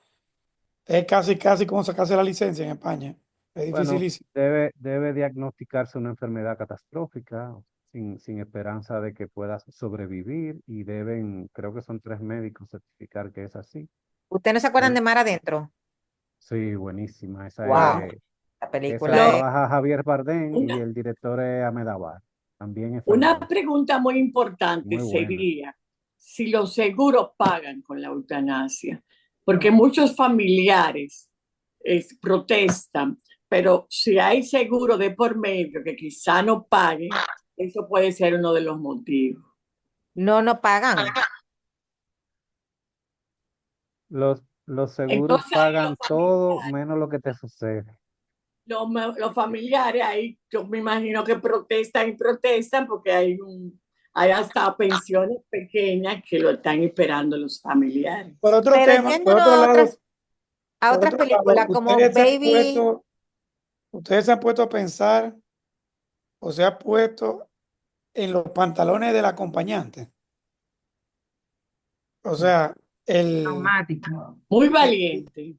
es casi como sacarse la licencia en España. Es bueno, dificilísimo. debe diagnosticarse una enfermedad catastrófica sin esperanza de que puedas sobrevivir y deben, creo que son 3 médicos certificar que es así. ¿Ustedes no se acuerdan Eh, de Mar Adentro? sí, buenísima. Wow, la Esa película es. Lo, trabaja Javier Bardem y una, el director es Ahmedabad. También es una famoso. pregunta muy importante Muy buena. sería si los seguros pagan con la eutanasia, porque muchos familiares protestan, pero si hay seguro de por medio que quizá no paguen, eso puede ser uno de los motivos. No, no pagan. Los seguros Entonces ahí pagan todo menos lo que te sucede. los familiares ahí, yo me imagino que protestan y protestan porque hay hasta pensiones pequeñas que lo están esperando los Por familiares. otro Pero tema, yéndonos a por otras otro lado, películas como Baby. ustedes se han puesto a pensar o se ha puesto en los pantalones del acompañante. O sea, el, Traumático. Muy el, valiente.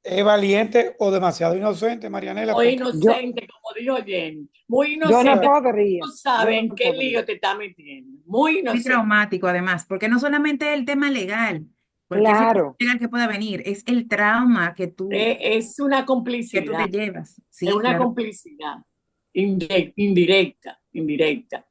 es valiente o demasiado inocente, Marianela, O porque Yo, inocente, como dijo Jenny. Muy yo no inocente. podría, No yo saben no qué podría. lío te está metiendo. Muy Muy inocente. traumático además, porque no solamente el tema legal, cualquier situación Claro, legal que pueda venir, es el trauma Es una que tú te complicidad. llevas. Es Sí, una claro. complicidad. Indirecta, indirecta.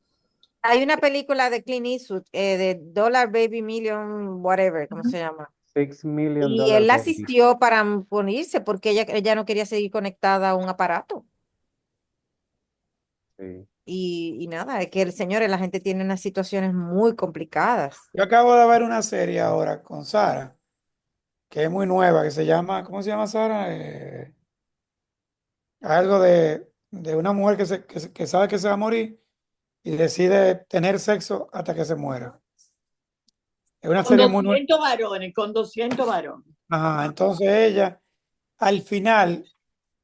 Hay una película de Clint Eastwood, de Dollar Baby Million, whatever, ¿cómo se llama? $6 million Y él baby. asistió para unirse porque ella no quería seguir conectada a un aparato. Sí. Y nada, es que el señor, la gente tiene unas situaciones muy complicadas. yo acabo de ver una serie ahora con Sara, que es muy nueva, que se llama, ¿cómo se llama Sara? Algo de una mujer que sabe que se va a morir y decide tener sexo hasta que se muera. Es una Con serie muy nueva. 200 varones, con 200 varones. Ajá, entonces ella, al final,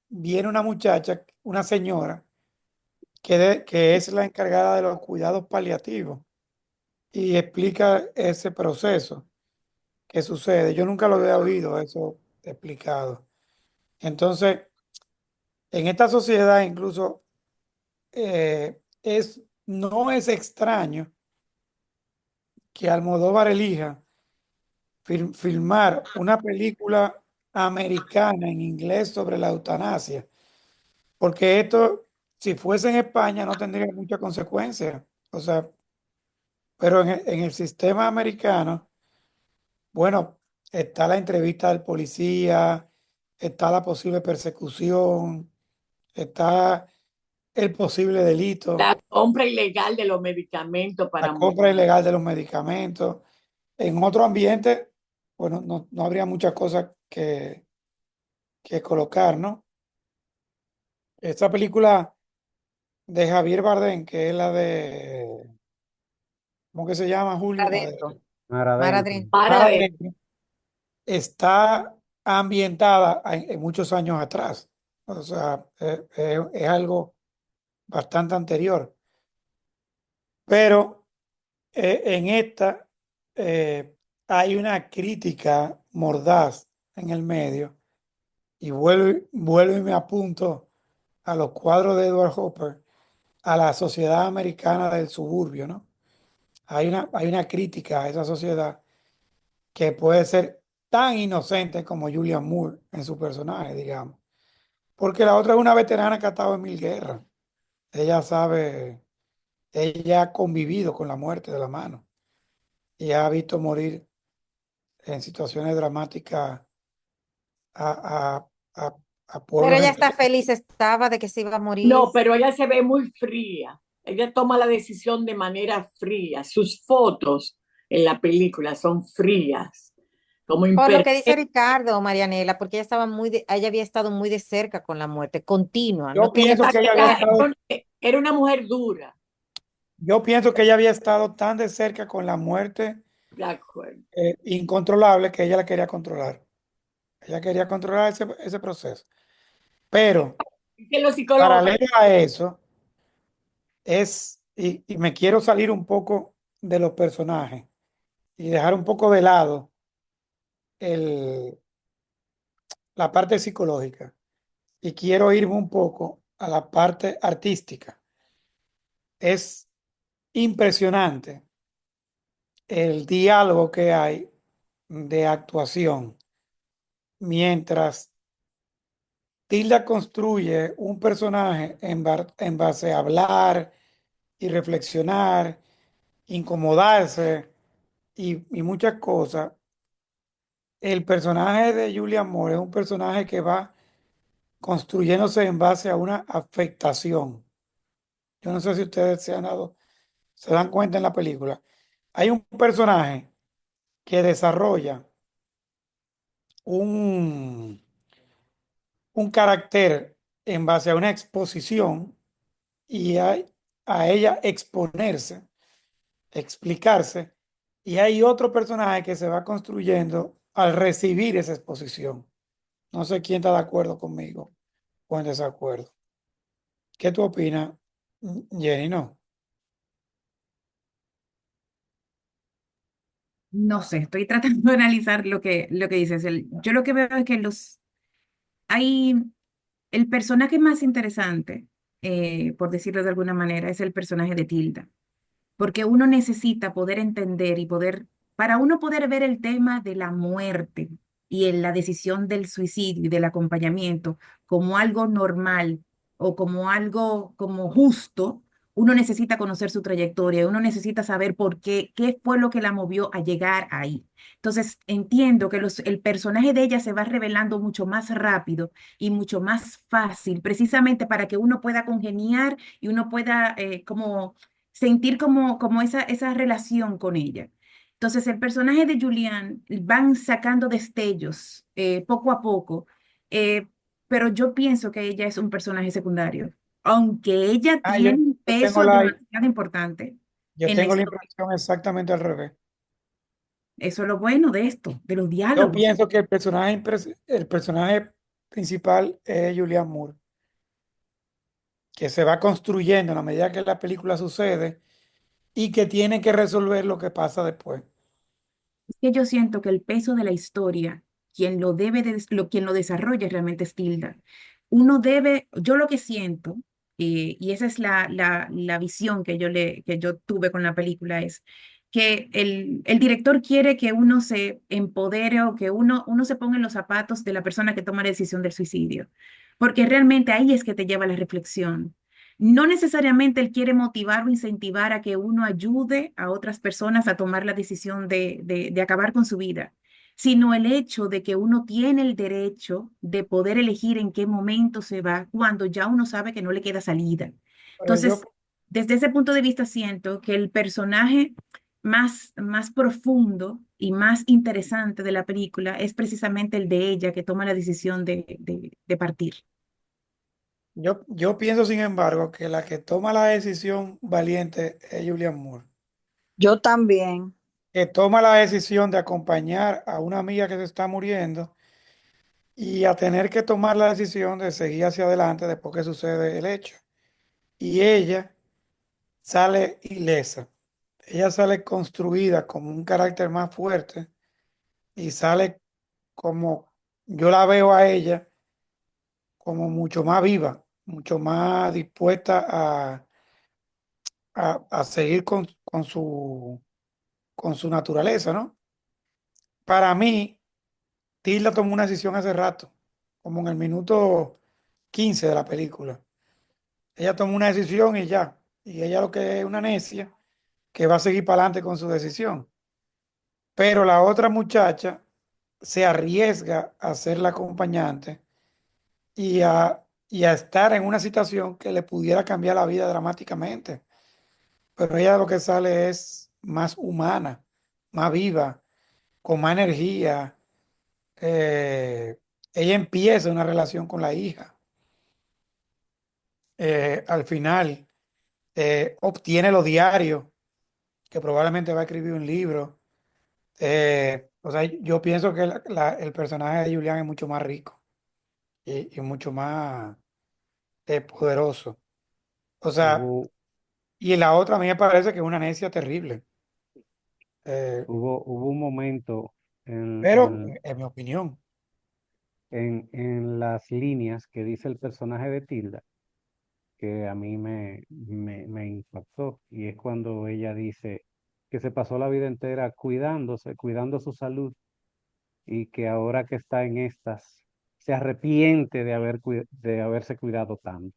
viene una muchacha, una señora, que es la encargada de los cuidados paliativos y explica ese proceso que sucede. Yo nunca lo había oído eso explicado. Entonces, en esta sociedad incluso no es extraño que Almodóvar elija filmar una película americana en inglés sobre la eutanasia, porque esto, si fuese en España, no tendría mucha consecuencia. O sea, pero en el sistema americano, bueno, está la entrevista del policía, está la posible persecución, está el posible delito, La compra ilegal de los medicamentos la para morir. compra ilegal de los medicamentos. En otro ambiente, bueno, no habría muchas cosas que colocar, ¿no? Esta película de Javier Bardem, que es la de, ¿cómo que se llama, Julio? La de Adentro, Mar mar adentro. adentro. Mar Para de Adentro, está ambientada en muchos años atrás. O sea, es algo bastante anterior. Pero en esta eh, hay una crítica mordaz en el medio y vuelvo y me apunto a los cuadros de Edward Hopper, a la sociedad americana del suburbio, ¿no? Hay una crítica a esa sociedad que puede ser tan inocente como Julian Moore en su personaje, digamos. Porque la otra es una veterana que ha estado en mil guerras. Ella sabe, ella ha convivido con la muerte de la mano y ha visto morir en situaciones dramáticas a, a, a, a Pero pueblos ella está enteros. feliz, estaba de que se iba a morir. No, pero ella se ve muy fría. Ella toma la decisión de manera fría. Sus fotos en la película son frías, como Por lo que impertinentes. dice Ricardo, Marianela, porque ella estaba ella había estado muy de cerca con la muerte, continua, no Yo que ella pienso que ella había pasaba. estado, Era una mujer dura, yo pienso que ella había estado tan de cerca con la muerte de acuerdo. incontrolable que ella la quería controlar. Ella quería controlar ese proceso. Pero Dicen los psicólogos que paralelo a eso y me quiero salir un poco de los personajes y dejar un poco de lado el, la parte psicológica y quiero irme un poco a la parte artística. Es impresionante el diálogo que hay de actuación mientras Tilda construye un personaje en base a hablar y reflexionar, incomodarse y muchas cosas. El personaje de Julian Moore es un personaje que va construyéndose en base a una afectación. Yo no sé si ustedes se dan cuenta en la película. Hay un personaje que desarrolla un, un carácter en base a una exposición y a ella exponerse, explicarse, y hay otro personaje que se va construyendo al recibir esa exposición. No sé quién está de acuerdo conmigo o en desacuerdo. ¿Qué tú opinas, Jenny? No. no sé, estoy tratando de analizar lo que dices. Yo lo que veo es que hay el personaje más interesante, por decirlo de alguna manera, es el personaje de Tilda, porque uno necesita poder entender y para uno poder ver el tema de la muerte y en la decisión del suicidio y del acompañamiento como algo normal o como algo como justo, uno necesita conocer su trayectoria, uno necesita saber por qué fue lo que la movió a llegar ahí. Entonces, entiendo que el personaje de ella se va revelando mucho más rápido y mucho más fácil, precisamente para que uno pueda congeniar y uno pueda como sentir como esa relación con ella. Entonces, el personaje de Julian van sacando destellos poco a poco, eh, pero yo pienso que ella es un personaje secundario, aunque ella Ah, yo, tiene un yo tengo peso la, demasiado importante yo en la tengo la historia. impresión exactamente al revés. Eso es lo bueno de esto, de los Yo diálogos. pienso que el personaje principal es Julianne Moore, que se va construyendo a la medida que la película sucede y que tiene que resolver lo que pasa después. Es que yo siento que el peso de la historia, quien lo desarrolla realmente es Tilda. Yo lo que siento, y esa es la visión que yo tuve con la película, es que el director quiere que uno se empodere o que uno se ponga en los zapatos de la persona que toma la decisión del suicidio, porque realmente ahí es que te lleva la reflexión. No necesariamente él quiere motivar o incentivar a que uno ayude a otras personas a tomar la decisión de acabar con su vida, sino el hecho de que uno tiene el derecho de poder elegir en qué momento se va cuando ya uno sabe que no le queda salida. Pero yo, Entonces, desde ese punto de vista, siento que el personaje más profundo y más interesante de la película es precisamente el de ella que toma la decisión de partir. yo pienso, sin embargo, que la que toma la decisión valiente es Julianne Moore, Yo también. que toma la decisión de acompañar a una amiga que se está muriendo y a tener que tomar la decisión de seguir hacia adelante después que sucede el hecho. Y ella sale ilesa. Ella sale construida como un carácter más fuerte y sale como yo la veo a ella como mucho más viva, mucho más dispuesta a seguir con su naturaleza, ¿no? Para mí, Tilda tomó una decisión hace rato, como en el minuto 15 de la película. Ella tomó una decisión y ya. Y ella lo que es una necia que va a seguir para adelante con su decisión. Pero la otra muchacha se arriesga a ser la acompañante y a estar en una situación que le pudiera cambiar la vida dramáticamente. Pero ella lo que sale es más humana, más viva, con más energía. Ella empieza una relación con la hija. Al final obtiene los diarios, que probablemente va a escribir un libro. O sea, yo pienso que el personaje de Julián es mucho más rico y mucho más poderoso. O sea, Hubo, y la otra a mí me parece que es una necia terrible. Eh, hubo un momento en, pero en, en mi opinión, en las líneas que dice el personaje de Tilda que a mí me impactó, y es cuando ella dice que se pasó la vida entera cuidándose, cuidando su salud, y que ahora que está en estas, se arrepiente de haberse cuidado tanto.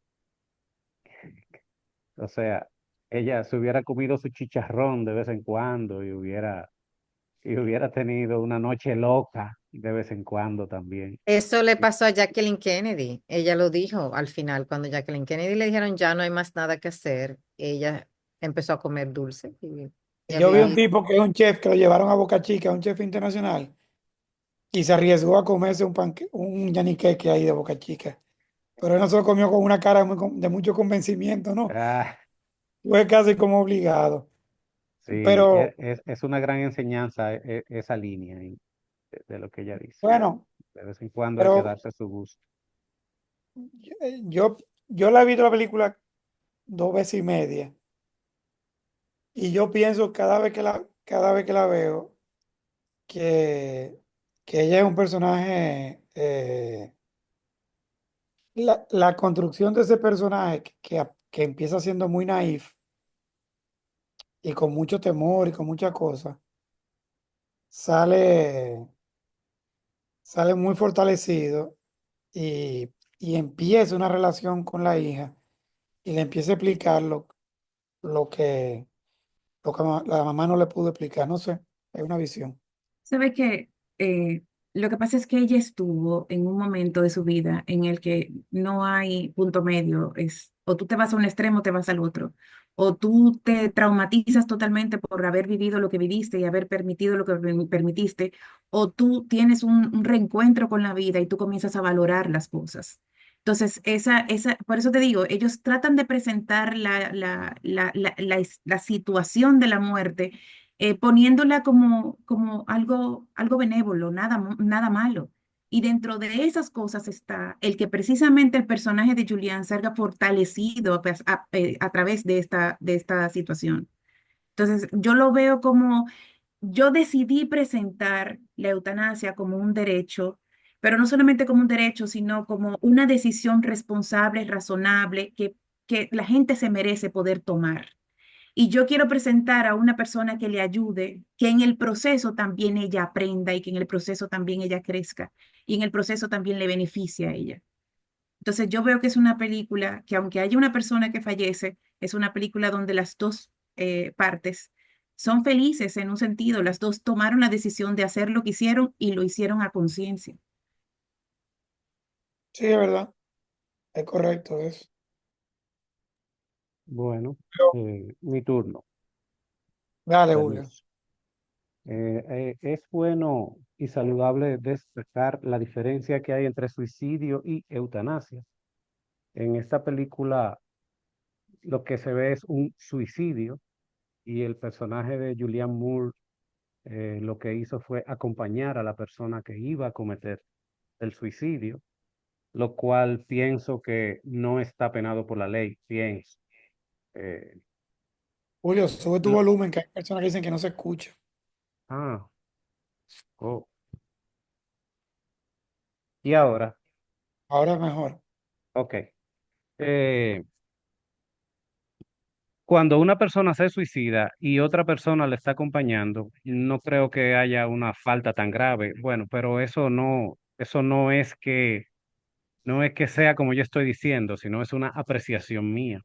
O sea, ella se hubiera comido su chicharrón de vez en cuando y hubiera tenido una noche loca de vez en cuando también. Eso le pasó a Jacqueline Kennedy. Ella lo dijo al final, cuando Jacqueline Kennedy le dijeron ya no hay más nada que hacer, ella empezó a comer dulce y a yo vi un vivir. tipo que es un chef que lo llevaron a Boca Chica, un chef internacional, y se arriesgó a comerse un yaniqueque ahí de Boca Chica. Pero él no se lo comió con una cara de mucho convencimiento, ¿no? Ah, Fue casi como obligado. sí, Pero es una gran enseñanza esa línea ahí de lo que ella dice. bueno, De vez en cuando hay que pero darse su gusto. yo, yo la he visto la película 2 veces y media y yo pienso cada vez que la veo que, que ella es un personaje, la construcción de ese personaje que empieza siendo muy naif y con mucho temor y con muchas cosas, sale, sale muy fortalecido y, y empieza una relación con la hija y le empieza a explicar lo que, la mamá no le pudo explicar, no sé, es una visión. Sabe que lo que pasa es que ella estuvo en un momento de su vida en el que no hay punto medio, es o tú te vas a un extremo o te vas al otro, o tú te traumatizas totalmente por haber vivido lo que viviste y haber permitido lo que permitiste, o tú tienes un reencuentro con la vida y tú comienzas a valorar las cosas. Entonces, por eso te digo, ellos tratan de presentar la situación de la muerte poniéndola como algo benévolo, nada malo. Y dentro de esas cosas está el que precisamente el personaje de Julian salga fortalecido a través de esta situación. Entonces, yo lo veo como, yo decidí presentar la eutanasia como un derecho, pero no solamente como un derecho, sino como una decisión responsable, razonable, que la gente se merece poder tomar. Y yo quiero presentar a una persona que le ayude, que en el proceso también ella aprenda y que en el proceso también ella crezca y en el proceso también le beneficie a ella. Entonces yo veo que es una película que aunque haya una persona que fallece, es una película donde las dos partes son felices en un sentido, las dos tomaron la decisión de hacer lo que hicieron y lo hicieron a conciencia. Sí, es verdad, es correcto eso. Bueno, Pero, mi turno, dale, Julio. permiso. Es bueno y saludable destacar la diferencia que hay entre suicidio y eutanasia. En esta película lo que se ve es un suicidio y el personaje de Julianne Moore lo que hizo fue acompañar a la persona que iba a cometer el suicidio, lo cual pienso que no está penado por la ley, pienso. Eh, Julio, sube tu lo- volumen, que hay personas que dicen que no se escucha. ah, oh. Y ahora, Ahora es mejor. ok. Eh, Cuando una persona se suicida y otra persona le está acompañando, no creo que haya una falta tan grave. Bueno, pero eso no es que sea como yo estoy diciendo, sino es una apreciación mía.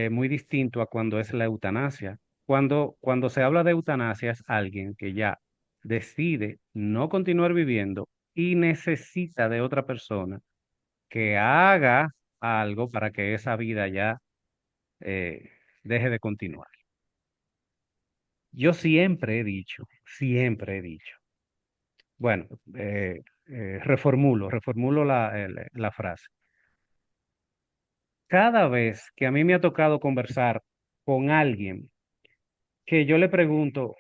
Muy distinto a cuando es la eutanasia. Cuando se habla de eutanasia es alguien que ya decide no continuar viviendo y necesita de otra persona que haga algo para que esa vida ya eh, deje de continuar. Yo siempre he dicho, bueno, reformulo la frase. Cada vez que a mí me ha tocado conversar con alguien que yo le pregunto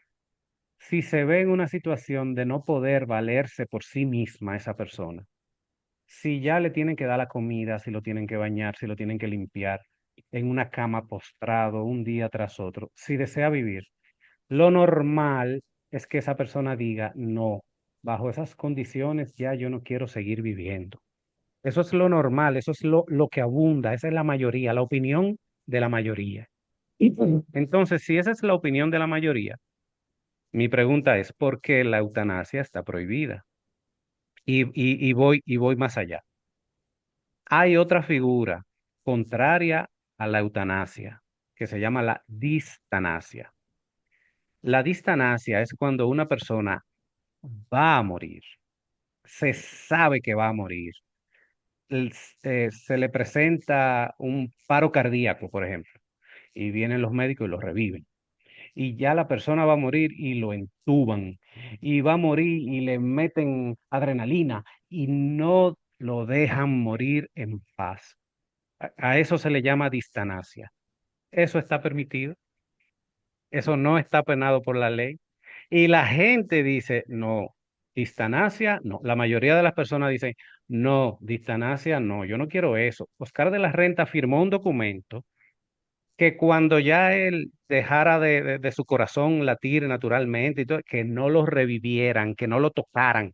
si se ve en una situación de no poder valerse por sí misma esa persona, si ya le tienen que dar la comida, si lo tienen que bañar, si lo tienen que limpiar, en una cama postrado un día tras otro, si desea vivir. Lo normal es que esa persona diga, no, bajo esas condiciones ya yo no quiero seguir viviendo. Eso es lo normal, eso es lo que abunda, esa es la mayoría, la opinión de la mayoría. Entonces, si esa es la opinión de la mayoría, mi pregunta es, ¿por qué la eutanasia está prohibida? Y voy más allá. Hay otra figura contraria a la eutanasia que se llama la distanasia. La distanasia es cuando una persona va a morir, se sabe que va a morir. Se le presenta un paro cardíaco, por ejemplo, y vienen los médicos y lo reviven. Y ya la persona va a morir y lo entuban, y va a morir y le meten adrenalina y no lo dejan morir en paz. A eso se le llama distanasia. Eso está permitido, eso no está penado por la ley. Y la gente dice, no, distanasia, no. La mayoría de las personas dicen, no, distanasia, no, yo no quiero eso. Oscar de la Renta firmó un documento que cuando ya él dejara de su corazón latir naturalmente y todo, que no lo revivieran, que no lo tocaran.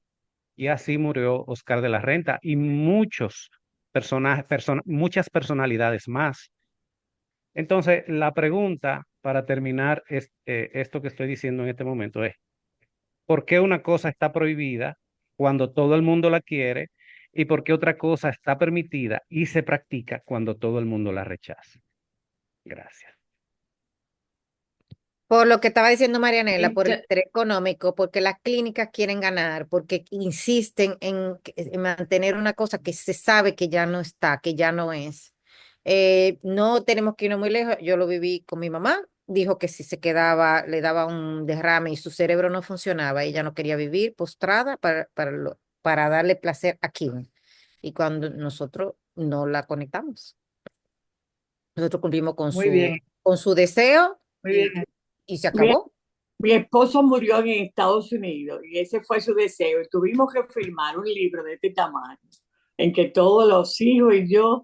Y así murió Oscar de la Renta y muchos personajes, muchas personalidades más. Entonces, la pregunta para terminar esto que estoy diciendo en este momento es, ¿por qué una cosa está prohibida cuando todo el mundo la quiere y por qué otra cosa está permitida y se practica cuando todo el mundo la rechaza? Gracias. Por lo que estaba diciendo Marianela, por el Este, interés económico, porque las clínicas quieren ganar, porque insisten en mantener una cosa que se sabe que ya no está, que ya no es. No tenemos que irnos muy lejos. Yo lo viví con mi mamá. Dijo que si se quedaba, le daba un derrame y su cerebro no funcionaba. Ella no quería vivir postrada para darle placer a Kim. Y cuando nosotros no la conectamos, nosotros cumplimos muy bien, con su deseo muy bien. y se Mi, acabó. mi esposo murió en Estados Unidos y ese fue su deseo. Y tuvimos que firmar un libro de este tamaño en que todos los hijos y yo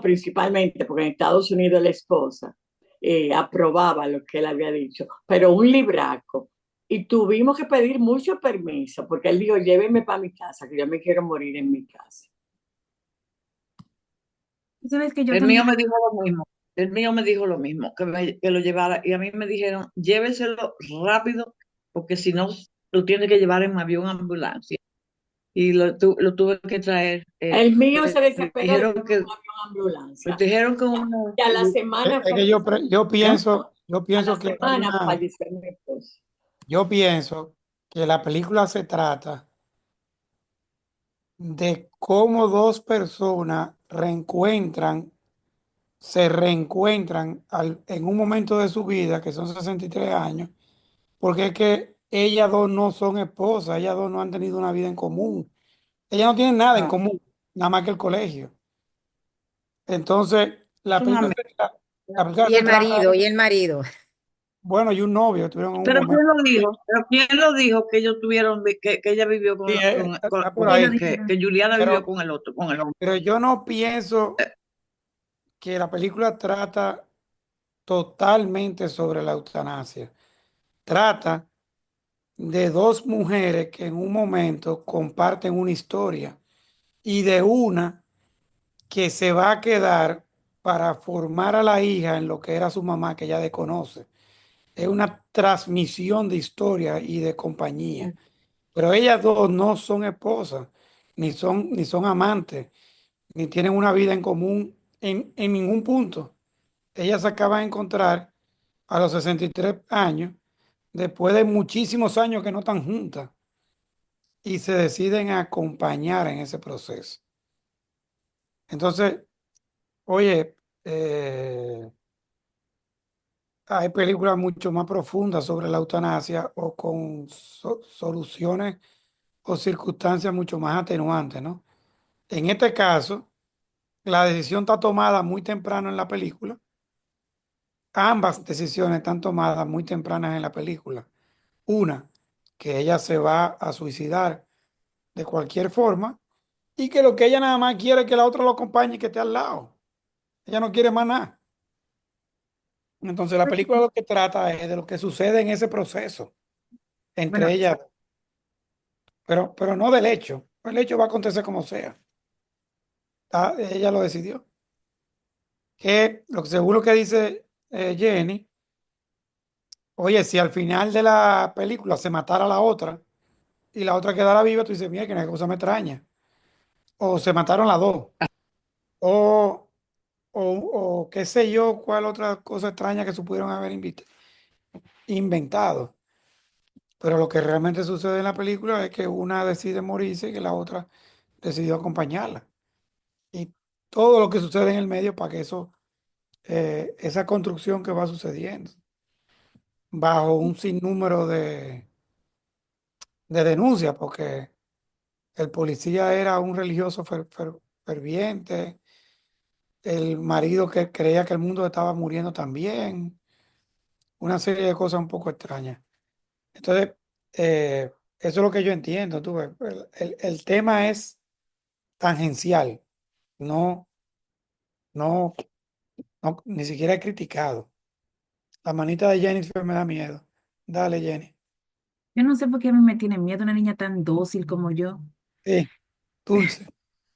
principalmente, porque en Estados Unidos la esposa aprobaba lo que él había dicho, pero un libraco. Y tuvimos que pedir mucho permiso porque él dijo, llévenme para mi casa, que yo me quiero morir en mi casa. Tú sabes que yo El mío también, me dijo lo mismo. El mío me dijo lo mismo, que lo llevara. Y a mí me dijeron, lléveselo rápido, porque si no, lo tiene que llevar en avión ambulancia. Y lo tuve que traer. El mío se Me desesperó de dijeron una que, me ambulancia. dijeron que una, Y a la semana Es que yo, falleció, yo a la pienso que hay semana falleció mi esposo. yo pienso que la película se trata de cómo dos personas se reencuentran en un momento de su vida, que son 63 años, porque es que ellas dos no son esposas, ellas dos no han tenido una vida en común, ellas no tienen nada en no, común, nada más que el colegio. Entonces, es una la película se trata, y el marido. bueno, y un novio, tuvieron un Pero momento. ¿quién lo dijo? Pero ¿quién lo dijo que ellos tuvieron, que ella vivió Sí, está por ¿Quién lo ahí, dijeron? que Juliana vivió pero, con el otro, con el hombre? pero yo no pienso que la película trata totalmente sobre la eutanasia. Trata de dos mujeres que en un momento comparten una historia y de una que se va a quedar para formar a la hija en lo que era su mamá, que ella desconoce. Es una transmisión de historia y de compañía. Pero ellas dos no son esposas, ni son amantes, ni tienen una vida en común en ningún punto. Ellas se acaban de encontrar a los 63 años, después de muchísimos años que no están juntas, y se deciden a acompañar en ese proceso. Entonces, oye, hay películas mucho más profundas sobre la eutanasia o con soluciones o circunstancias mucho más atenuantes, ¿no? En este caso, la decisión está tomada muy temprano en la película. Ambas decisiones están tomadas muy tempranas en la película. Una, que ella se va a suicidar de cualquier forma y que lo que ella nada más quiere es que la otra lo acompañe y que esté al lado. Ella no quiere más nada. Entonces la película lo que trata es de lo que sucede en ese proceso entre Bueno, ellas, pero no del hecho. El hecho va a acontecer como sea. Ella lo decidió. Según lo que dice Jenny, oye, si al final de la película se matara la otra y la otra quedara viva, tú dices, mira, que una cosa me extraña. O se mataron las dos. O, o qué sé yo, cuál otra cosa extraña que se pudieron haber inventado. Pero lo que realmente sucede en la película es que una decide morirse y que la otra decidió acompañarla. Y todo lo que sucede en el medio para que esa construcción que va sucediendo, bajo un sinnúmero de denuncias, porque el policía era un religioso ferviente, el marido que creía que el mundo estaba muriendo también, una serie de cosas un poco extrañas. Entonces, eso es lo que yo entiendo. Tú ves. El tema es tangencial, no, no, No, ni siquiera he criticado. La manita de Jennifer me da miedo. Dale, Jenny. Yo no sé por qué a mí me tiene miedo una niña tan dócil como yo. Sí, dulce.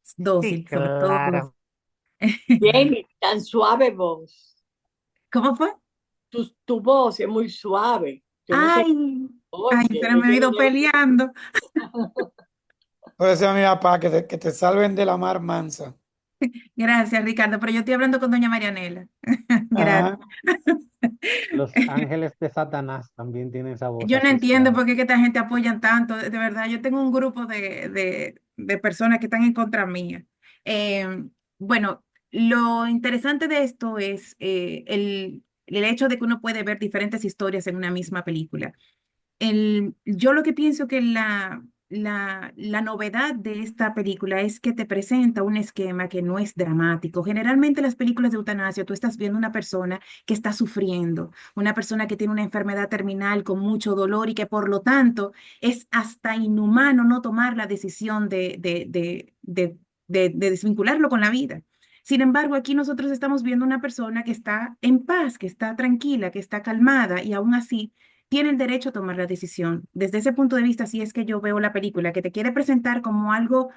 Sí, Dócil, sobre todo dócil. claro. Jenny, tan suave voz. ¿Cómo fue? Tu voz es muy suave. Yo no sé, Ay, ay, oye, pero me he yo no ido lo oigo. peleando. Puede ser mi papá que te salven de la mar mansa. Gracias, Ricardo, pero yo estoy hablando con doña Marianela. Gracias. Ajá. Los ángeles de Satanás también tienen esa voz Yo no así entiendo suave. por qué que esta gente apoyan tanto, de verdad. Yo tengo un grupo de personas que están en contra mía. Eh, bueno, lo interesante de esto es el hecho de que uno puede ver diferentes historias en una misma película. Yo lo que pienso que la novedad de esta película es que te presenta un esquema que no es dramático. Generalmente las películas de eutanasia, tú estás viendo una persona que está sufriendo, una persona que tiene una enfermedad terminal con mucho dolor y que por lo tanto es hasta inhumano no tomar la decisión de desvincularlo con la vida. Sin embargo, aquí nosotros estamos viendo una persona que está en paz, que está tranquila, que está calmada y aún así tiene el derecho a tomar la decisión. Desde ese punto de vista, si es que yo veo la película que te quiere presentar como algo,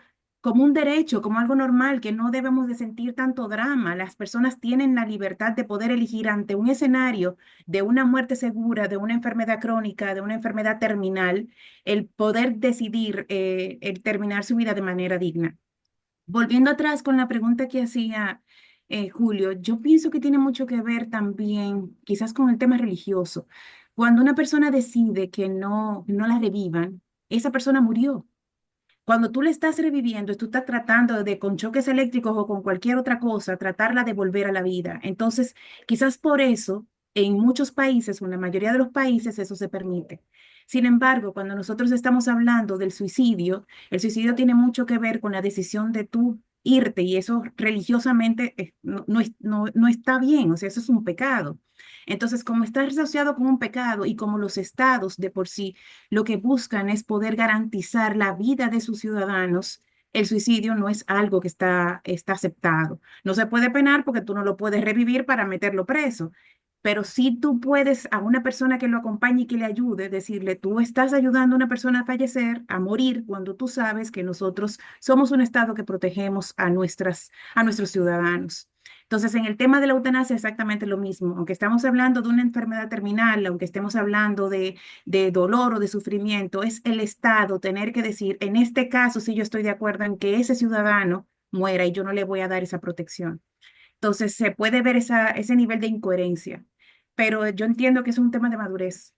como un derecho, como algo normal, que no debemos de sentir tanto drama. Las personas tienen la libertad de poder elegir ante un escenario de una muerte segura, de una enfermedad crónica, de una enfermedad terminal, el poder decidir el terminar su vida de manera digna. Volviendo atrás con la pregunta que hacía Julio, yo pienso que tiene mucho que ver también quizás con el tema religioso. Cuando una persona decide que no la revivan, esa persona murió. Cuando tú le estás reviviendo, tú estás tratando de, con choques eléctricos o con cualquier otra cosa, tratarla de volver a la vida. Entonces, quizás por eso, en muchos países, o en la mayoría de los países, eso se permite. Sin embargo, cuando nosotros estamos hablando del suicidio, el suicidio tiene mucho que ver con la decisión de tú irte y eso religiosamente no está bien, o sea, eso es un pecado. Entonces, como está asociado con un pecado y como los estados de por sí lo que buscan es poder garantizar la vida de sus ciudadanos. El suicidio no es algo que está aceptado. No se puede penar porque tú no lo puedes revivir para meterlo preso. Pero sí tú puedes a una persona que lo acompañe y que le ayude, decirle, tú estás ayudando a una persona a fallecer, a morir, cuando tú sabes que nosotros somos un Estado que protegemos a nuestros ciudadanos. Entonces, en el tema de la eutanasia, exactamente lo mismo. Aunque estamos hablando de una enfermedad terminal, aunque estemos hablando de dolor o de sufrimiento, es el Estado tener que decir, en este caso, si yo estoy de acuerdo en que ese ciudadano muera y yo no le voy a dar esa protección. Entonces, se puede ver ese nivel de incoherencia, pero yo entiendo que es un tema de madurez,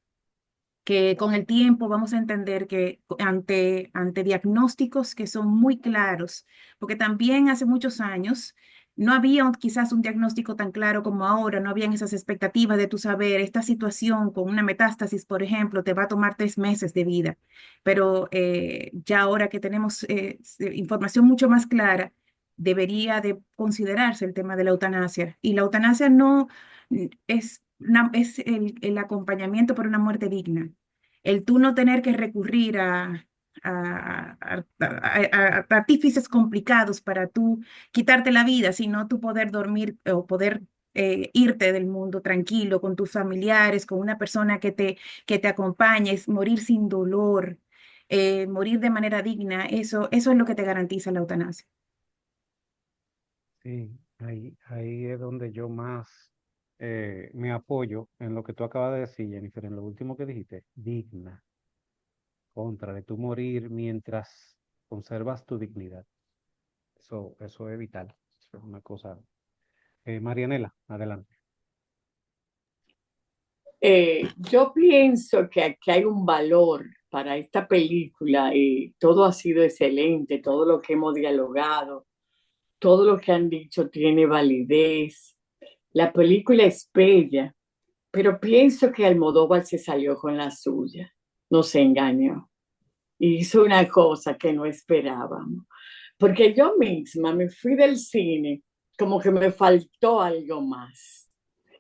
que con el tiempo vamos a entender que ante diagnósticos que son muy claros, porque también hace muchos años no había quizás un diagnóstico tan claro como ahora, no habían esas expectativas de tu saber, esta situación con una metástasis, por ejemplo, te va a tomar 3 meses de vida, pero ya ahora que tenemos información mucho más clara, debería de considerarse el tema de la eutanasia. Y la eutanasia no es, es el acompañamiento por una muerte digna, el tú no tener que recurrir a artífices complicados para tú quitarte la vida, sino tú poder dormir o poder irte del mundo tranquilo con tus familiares, con una persona que te acompañe, es morir sin dolor, morir de manera digna, eso es lo que te garantiza la eutanasia. Sí, ahí es donde yo más me apoyo en lo que tú acabas de decir, Jennifer, en lo último que dijiste, digna, contra de tu morir mientras conservas tu dignidad. Eso es vital, eso es una cosa. Marianela, adelante. Yo pienso que aquí hay un valor para esta película. Todo ha sido excelente, todo lo que hemos dialogado, todo lo que han dicho tiene validez. La película es bella, pero pienso que Almodóvar se salió con la suya, nos engañó y hizo una cosa que no esperábamos. Porque yo misma me fui del cine como que me faltó algo más.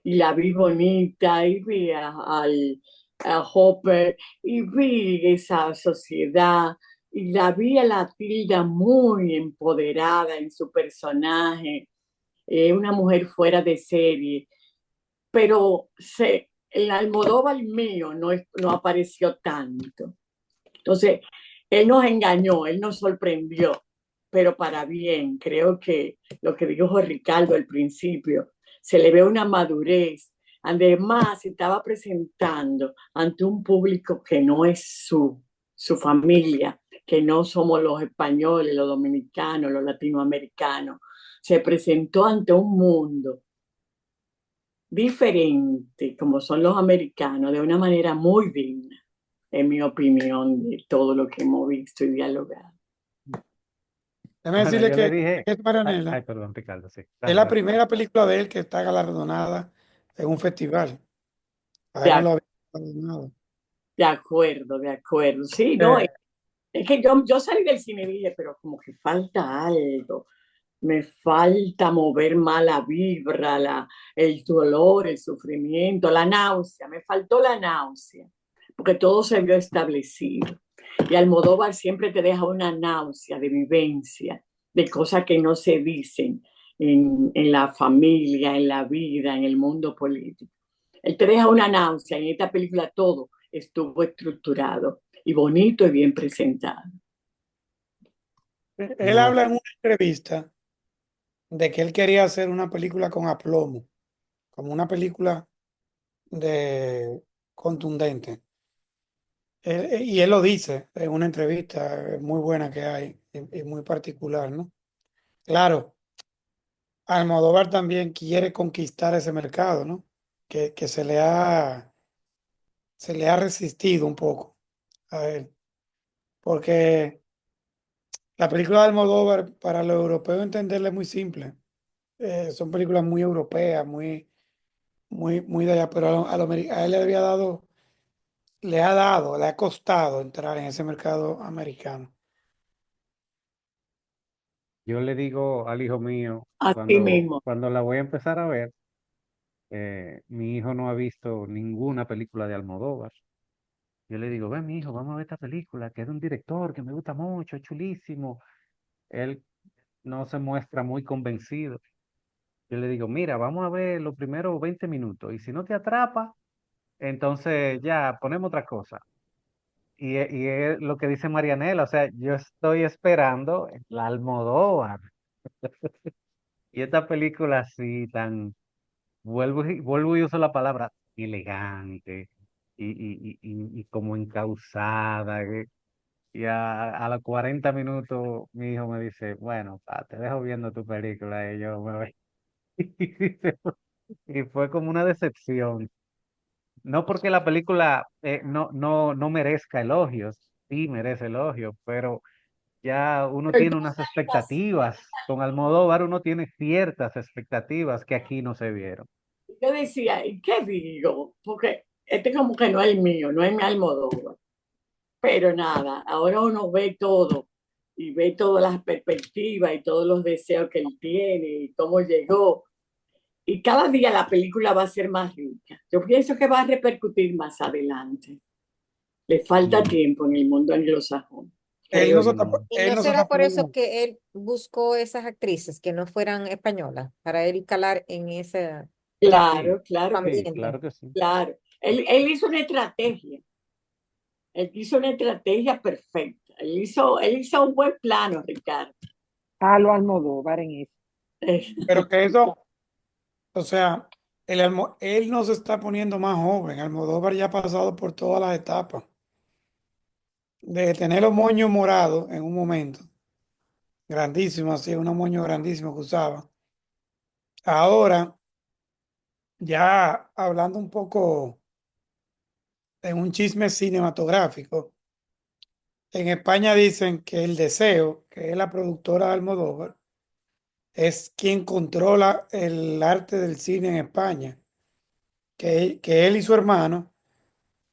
Y la vi bonita y vi a Hopper y vi esa sociedad y la vi a la Tilda muy empoderada en su personaje. es una mujer fuera de serie, pero el Almodóvar mío no apareció tanto. Entonces, él nos engañó, él nos sorprendió, pero para bien. Creo que lo que dijo Jorge Ricardo al principio, se le ve una madurez. Además, se estaba presentando ante un público que no es su familia, que no somos los españoles, los dominicanos, los latinoamericanos. Se presentó ante un mundo diferente, como son los americanos, de una manera muy digna, en mi opinión, de todo lo que hemos visto y dialogado. Déjame Bueno, decirle yo le que dije, es Marianela, perdón, Ricardo, sí. es Dale, la dale. primera película de él que está galardonada en un festival. A De, él no lo ac- había galardonado. de acuerdo, de acuerdo. Sí, no, Eh, es que yo salí del cine y dije, pero como que falta algo. Me falta mover más la vibra, el dolor, el sufrimiento, la náusea. Me faltó la náusea, porque todo se vio establecido. Y Almodóvar siempre te deja una náusea de vivencia, de cosas que no se dicen en la familia, en la vida, en el mundo político. Él te deja una náusea. En esta película todo estuvo estructurado y bonito y bien presentado. él No, habla en una entrevista de que él quería hacer una película con aplomo, como una película de contundente. Y él lo dice en una entrevista muy buena que hay y muy particular, ¿no? Claro, Almodóvar también quiere conquistar ese mercado, ¿no? Que se le ha resistido un poco a él, porque la película de Almodóvar para los europeos entenderla es muy simple. Son películas muy europeas, muy de allá, pero a él le había dado, le ha costado entrar en ese mercado americano. yo le digo al hijo mío, Así mismo. cuando la voy a empezar a ver, mi hijo no ha visto ninguna película de Almodóvar. Yo le digo, ven, mi hijo, vamos a ver esta película, que es de un director que me gusta mucho, es chulísimo. Él no se muestra muy convencido. Yo le digo, mira, vamos a ver los primeros 20 minutos y si no te atrapa, entonces ya ponemos otra cosa. Y es lo que dice Marianela, o sea, yo estoy esperando la Almodóvar. Y esta película así tan, vuelvo y uso la palabra elegante y como encauzada. Y a los 40 minutos mi hijo me dice, bueno, pa, te dejo viendo tu película y yo me voy. Y fue como una decepción. No porque la película no merezca elogios, sí merece elogios, pero ya uno tiene unas expectativas. Con Almodóvar uno tiene ciertas expectativas que aquí no se vieron. Yo decía, ¿y qué digo? Porque este como que no es el mío, no es mi Almodóvar. Pero nada, ahora uno ve todo y ve todas las perspectivas y todos los deseos que él tiene y cómo llegó. Y cada día la película va a ser más rica. Yo pienso que va a repercutir más adelante. Le falta Mm, tiempo en el mundo anglosajón, Él no creo se yo. está, mm. ¿Y él no no se está será por eso poniendo, que él buscó esas actrices que no fueran españolas para él calar en ese Sí, Claro, claro que sí, ambiente? claro que sí. claro. Él hizo una estrategia. Él hizo una estrategia perfecta. Él hizo un buen plano, Ricardo. Palo Almodóvar en eso. pero que eso, o sea, él no se está poniendo más joven. Almodóvar ya ha pasado por todas las etapas. De tener los moños morados en un momento, grandísimo, así, unos moños grandísimos que usaba. Ahora, ya hablando un poco en un chisme cinematográfico, en España dicen que El Deseo, que es la productora de Almodóvar, es quien controla el arte del cine en España, que él y su hermano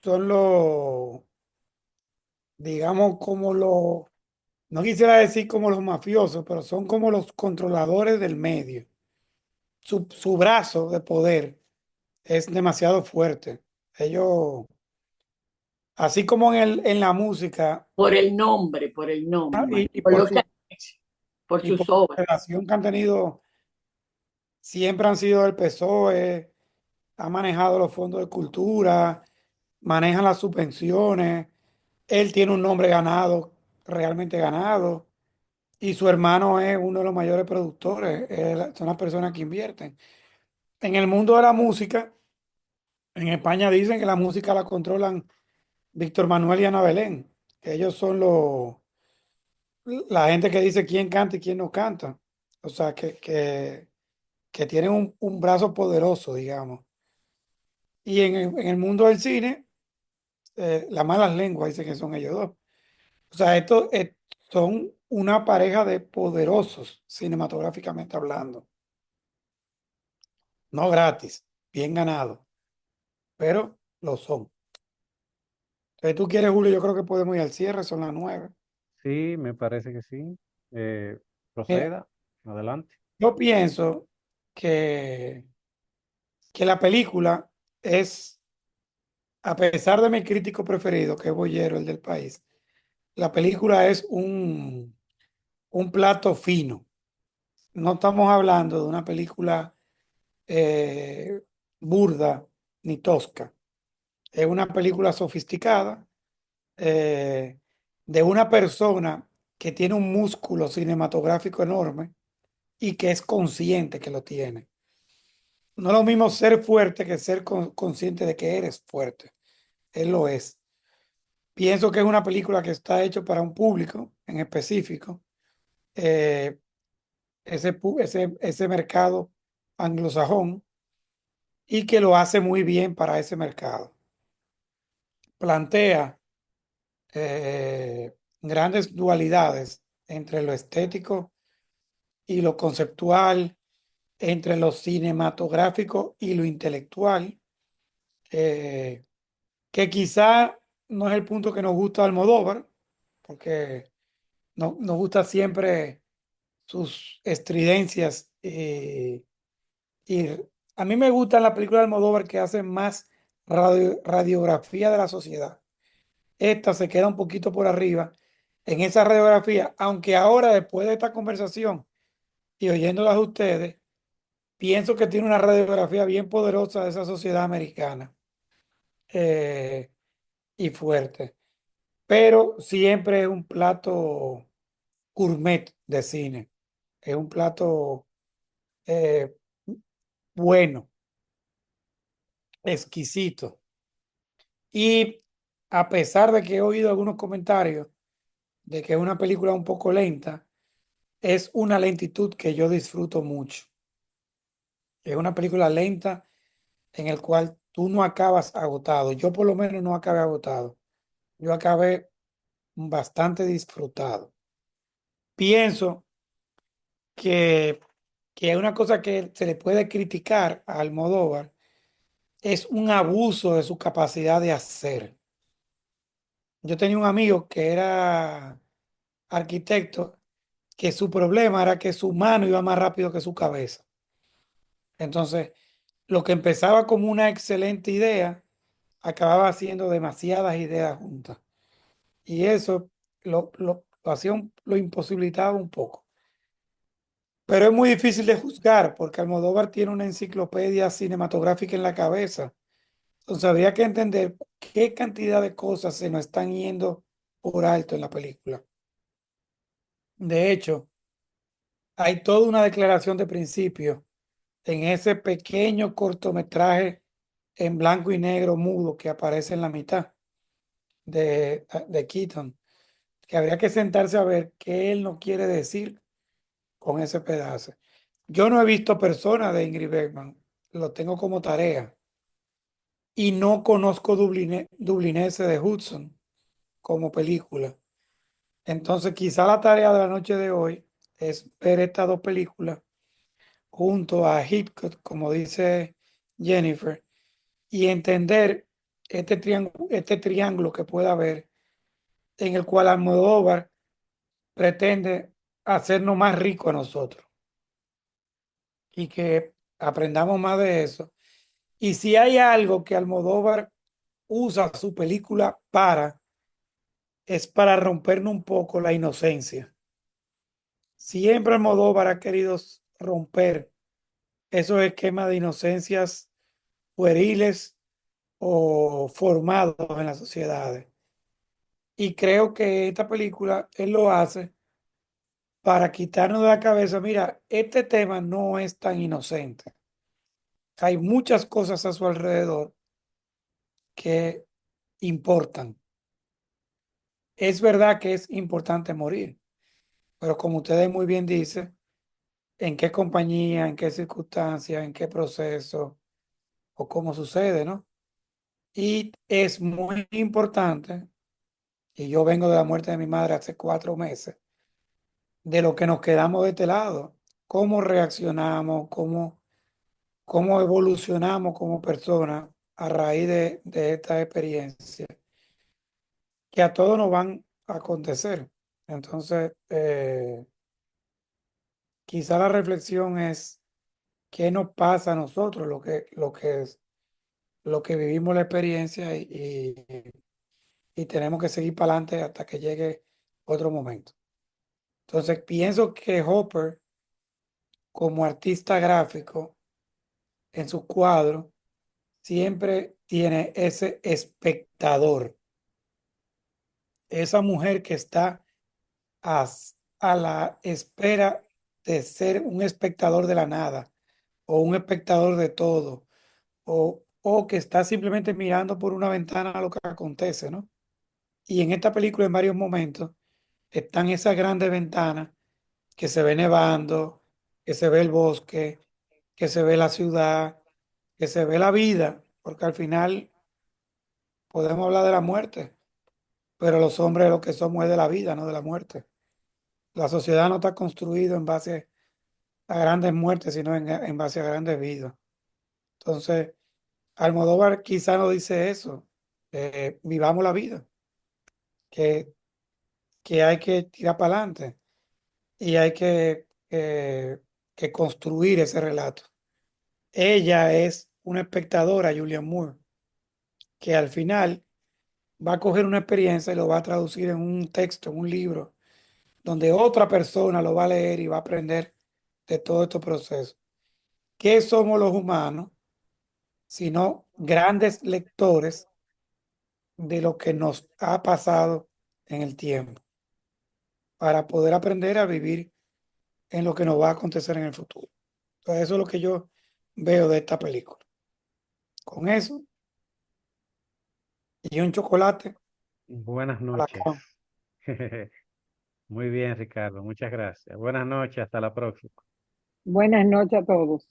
son los, digamos, como los, no quisiera decir como los mafiosos, pero son como los controladores del medio. Su brazo de poder es demasiado fuerte. Ellos, así como en la música Por el nombre, y por lo que han hecho, por y por sus la obras. relación que han tenido siempre han sido del PSOE, ha manejado los fondos de cultura, maneja las subvenciones, él tiene un nombre ganado, realmente ganado, y su hermano es uno de los mayores productores, son las personas que invierten. En el mundo de la música, en España dicen que la música la controlan Víctor Manuel y Ana Belén, que ellos son la gente que dice quién canta y quién no canta. O sea, que tienen un brazo poderoso, digamos. Y en el mundo del cine, las malas lenguas dicen que son ellos dos. O sea, estos son una pareja de poderosos cinematográficamente hablando. No gratis, bien ganado, pero lo son. Si tú quieres, Julio, yo creo que podemos ir al cierre, son las 9. Sí, me parece que sí. Mira, Proceda, adelante. yo pienso que, que la película es, a pesar de mi crítico preferido, que es Boyero, el del país, la película es un plato fino. No estamos hablando de una película eh, burda ni tosca. Es una película sofisticada eh, de una persona que tiene un músculo cinematográfico enorme y que es consciente que lo tiene. No es lo mismo ser fuerte que ser consciente de que eres fuerte. Él lo es. Pienso que es una película que está hecha para un público en específico. eh, ese mercado anglosajón y que lo hace muy bien para ese mercado. Plantea grandes dualidades entre lo estético y lo conceptual, entre lo cinematográfico y lo intelectual, eh, que quizá no es el punto que nos gusta de Almodóvar, porque no, nos gusta siempre sus estridencias y a mí me gusta la película de Almodóvar que hace más radiografía de la sociedad. Esta se queda un poquito por arriba en esa radiografía, aunque ahora después de esta conversación y oyéndolas a ustedes, pienso que tiene una radiografía bien poderosa de esa sociedad americana eh, y fuerte, pero siempre es un plato gourmet de cine, es un plato eh, bueno, exquisito. Y a pesar de que he oído algunos comentarios de que es una película un poco lenta, es una lentitud que yo disfruto mucho. Es una película lenta en el cual tú no acabas agotado. Yo por lo menos no acabé agotado. Yo acabé bastante disfrutado. Pienso que, que una cosa que se le puede criticar a Almodóvar es un abuso de su capacidad de hacer. Yo tenía un amigo que era arquitecto, que su problema era que su mano iba más rápido que su cabeza. Entonces, lo que empezaba como una excelente idea, acababa haciendo demasiadas ideas juntas. Y eso lo hacía lo imposibilitaba un poco. Pero es muy difícil de juzgar porque Almodóvar tiene una enciclopedia cinematográfica en la cabeza. Entonces habría que entender qué cantidad de cosas se nos están yendo por alto en la película. De hecho, hay toda una declaración de principio en ese pequeño cortometraje en blanco y negro mudo que aparece en la mitad de Keaton, que habría que sentarse a ver qué él no quiere decir con ese pedazo. Yo no he visto Persona de Ingrid Bergman, lo tengo como tarea, y no conozco Dublinese de Hudson como película. Entonces, quizá la tarea de la noche de hoy es ver estas dos películas junto a Hitchcock, como dice Jennifer, y entender este triángulo que pueda haber en el cual Almodóvar pretende hacernos más ricos a nosotros y que aprendamos más de eso. Y si hay algo que Almodóvar usa su película es para rompernos un poco la inocencia. Siempre Almodóvar ha querido romper esos esquemas de inocencias pueriles o formados en las sociedades. Y creo que esta película, él lo hace para quitarnos de la cabeza, mira, este tema no es tan inocente. Hay muchas cosas a su alrededor que importan. Es verdad que es importante morir, pero como ustedes muy bien dicen, en qué compañía, en qué circunstancias, en qué proceso o cómo sucede, ¿no? Y es muy importante, y yo vengo de la muerte de mi madre hace 4 meses, de lo que nos quedamos de este lado, cómo reaccionamos, cómo evolucionamos como personas a raíz de esta experiencia, que a todos nos van a acontecer. Entonces, quizá la reflexión es qué nos pasa a nosotros, lo que vivimos la experiencia y tenemos que seguir para adelante hasta que llegue otro momento. Entonces, pienso que Hopper, como artista gráfico, en su cuadro, siempre tiene ese espectador, esa mujer que está a, a la espera de ser un espectador de la nada o un espectador de todo o que está simplemente mirando por una ventana a lo que acontece, ¿no? Y en esta película en varios momentos están esas grandes ventanas que se ve nevando, que se ve el bosque, que se ve la ciudad, que se ve la vida, porque al final podemos hablar de la muerte, pero los hombres lo que somos es de la vida, no de la muerte. La sociedad no está construida en base a grandes muertes, sino en base a grandes vidas. Entonces, Almodóvar quizá no dice eso, vivamos la vida, que, que hay que tirar para adelante y hay que construir ese relato. Ella es una espectadora, Julian Moore, que al final va a coger una experiencia y lo va a traducir en un texto, en un libro, donde otra persona lo va a leer y va a aprender de todo este proceso. ¿Qué somos los humanos? Sino grandes lectores de lo que nos ha pasado en el tiempo, para poder aprender a vivir en lo que nos va a acontecer en el futuro. Entonces, eso es lo que yo veo de esta película. Con eso y un chocolate Buenas a la noches. cama. Muy bien, Ricardo. Muchas gracias. Buenas noches. Hasta la próxima. Buenas noches a todos.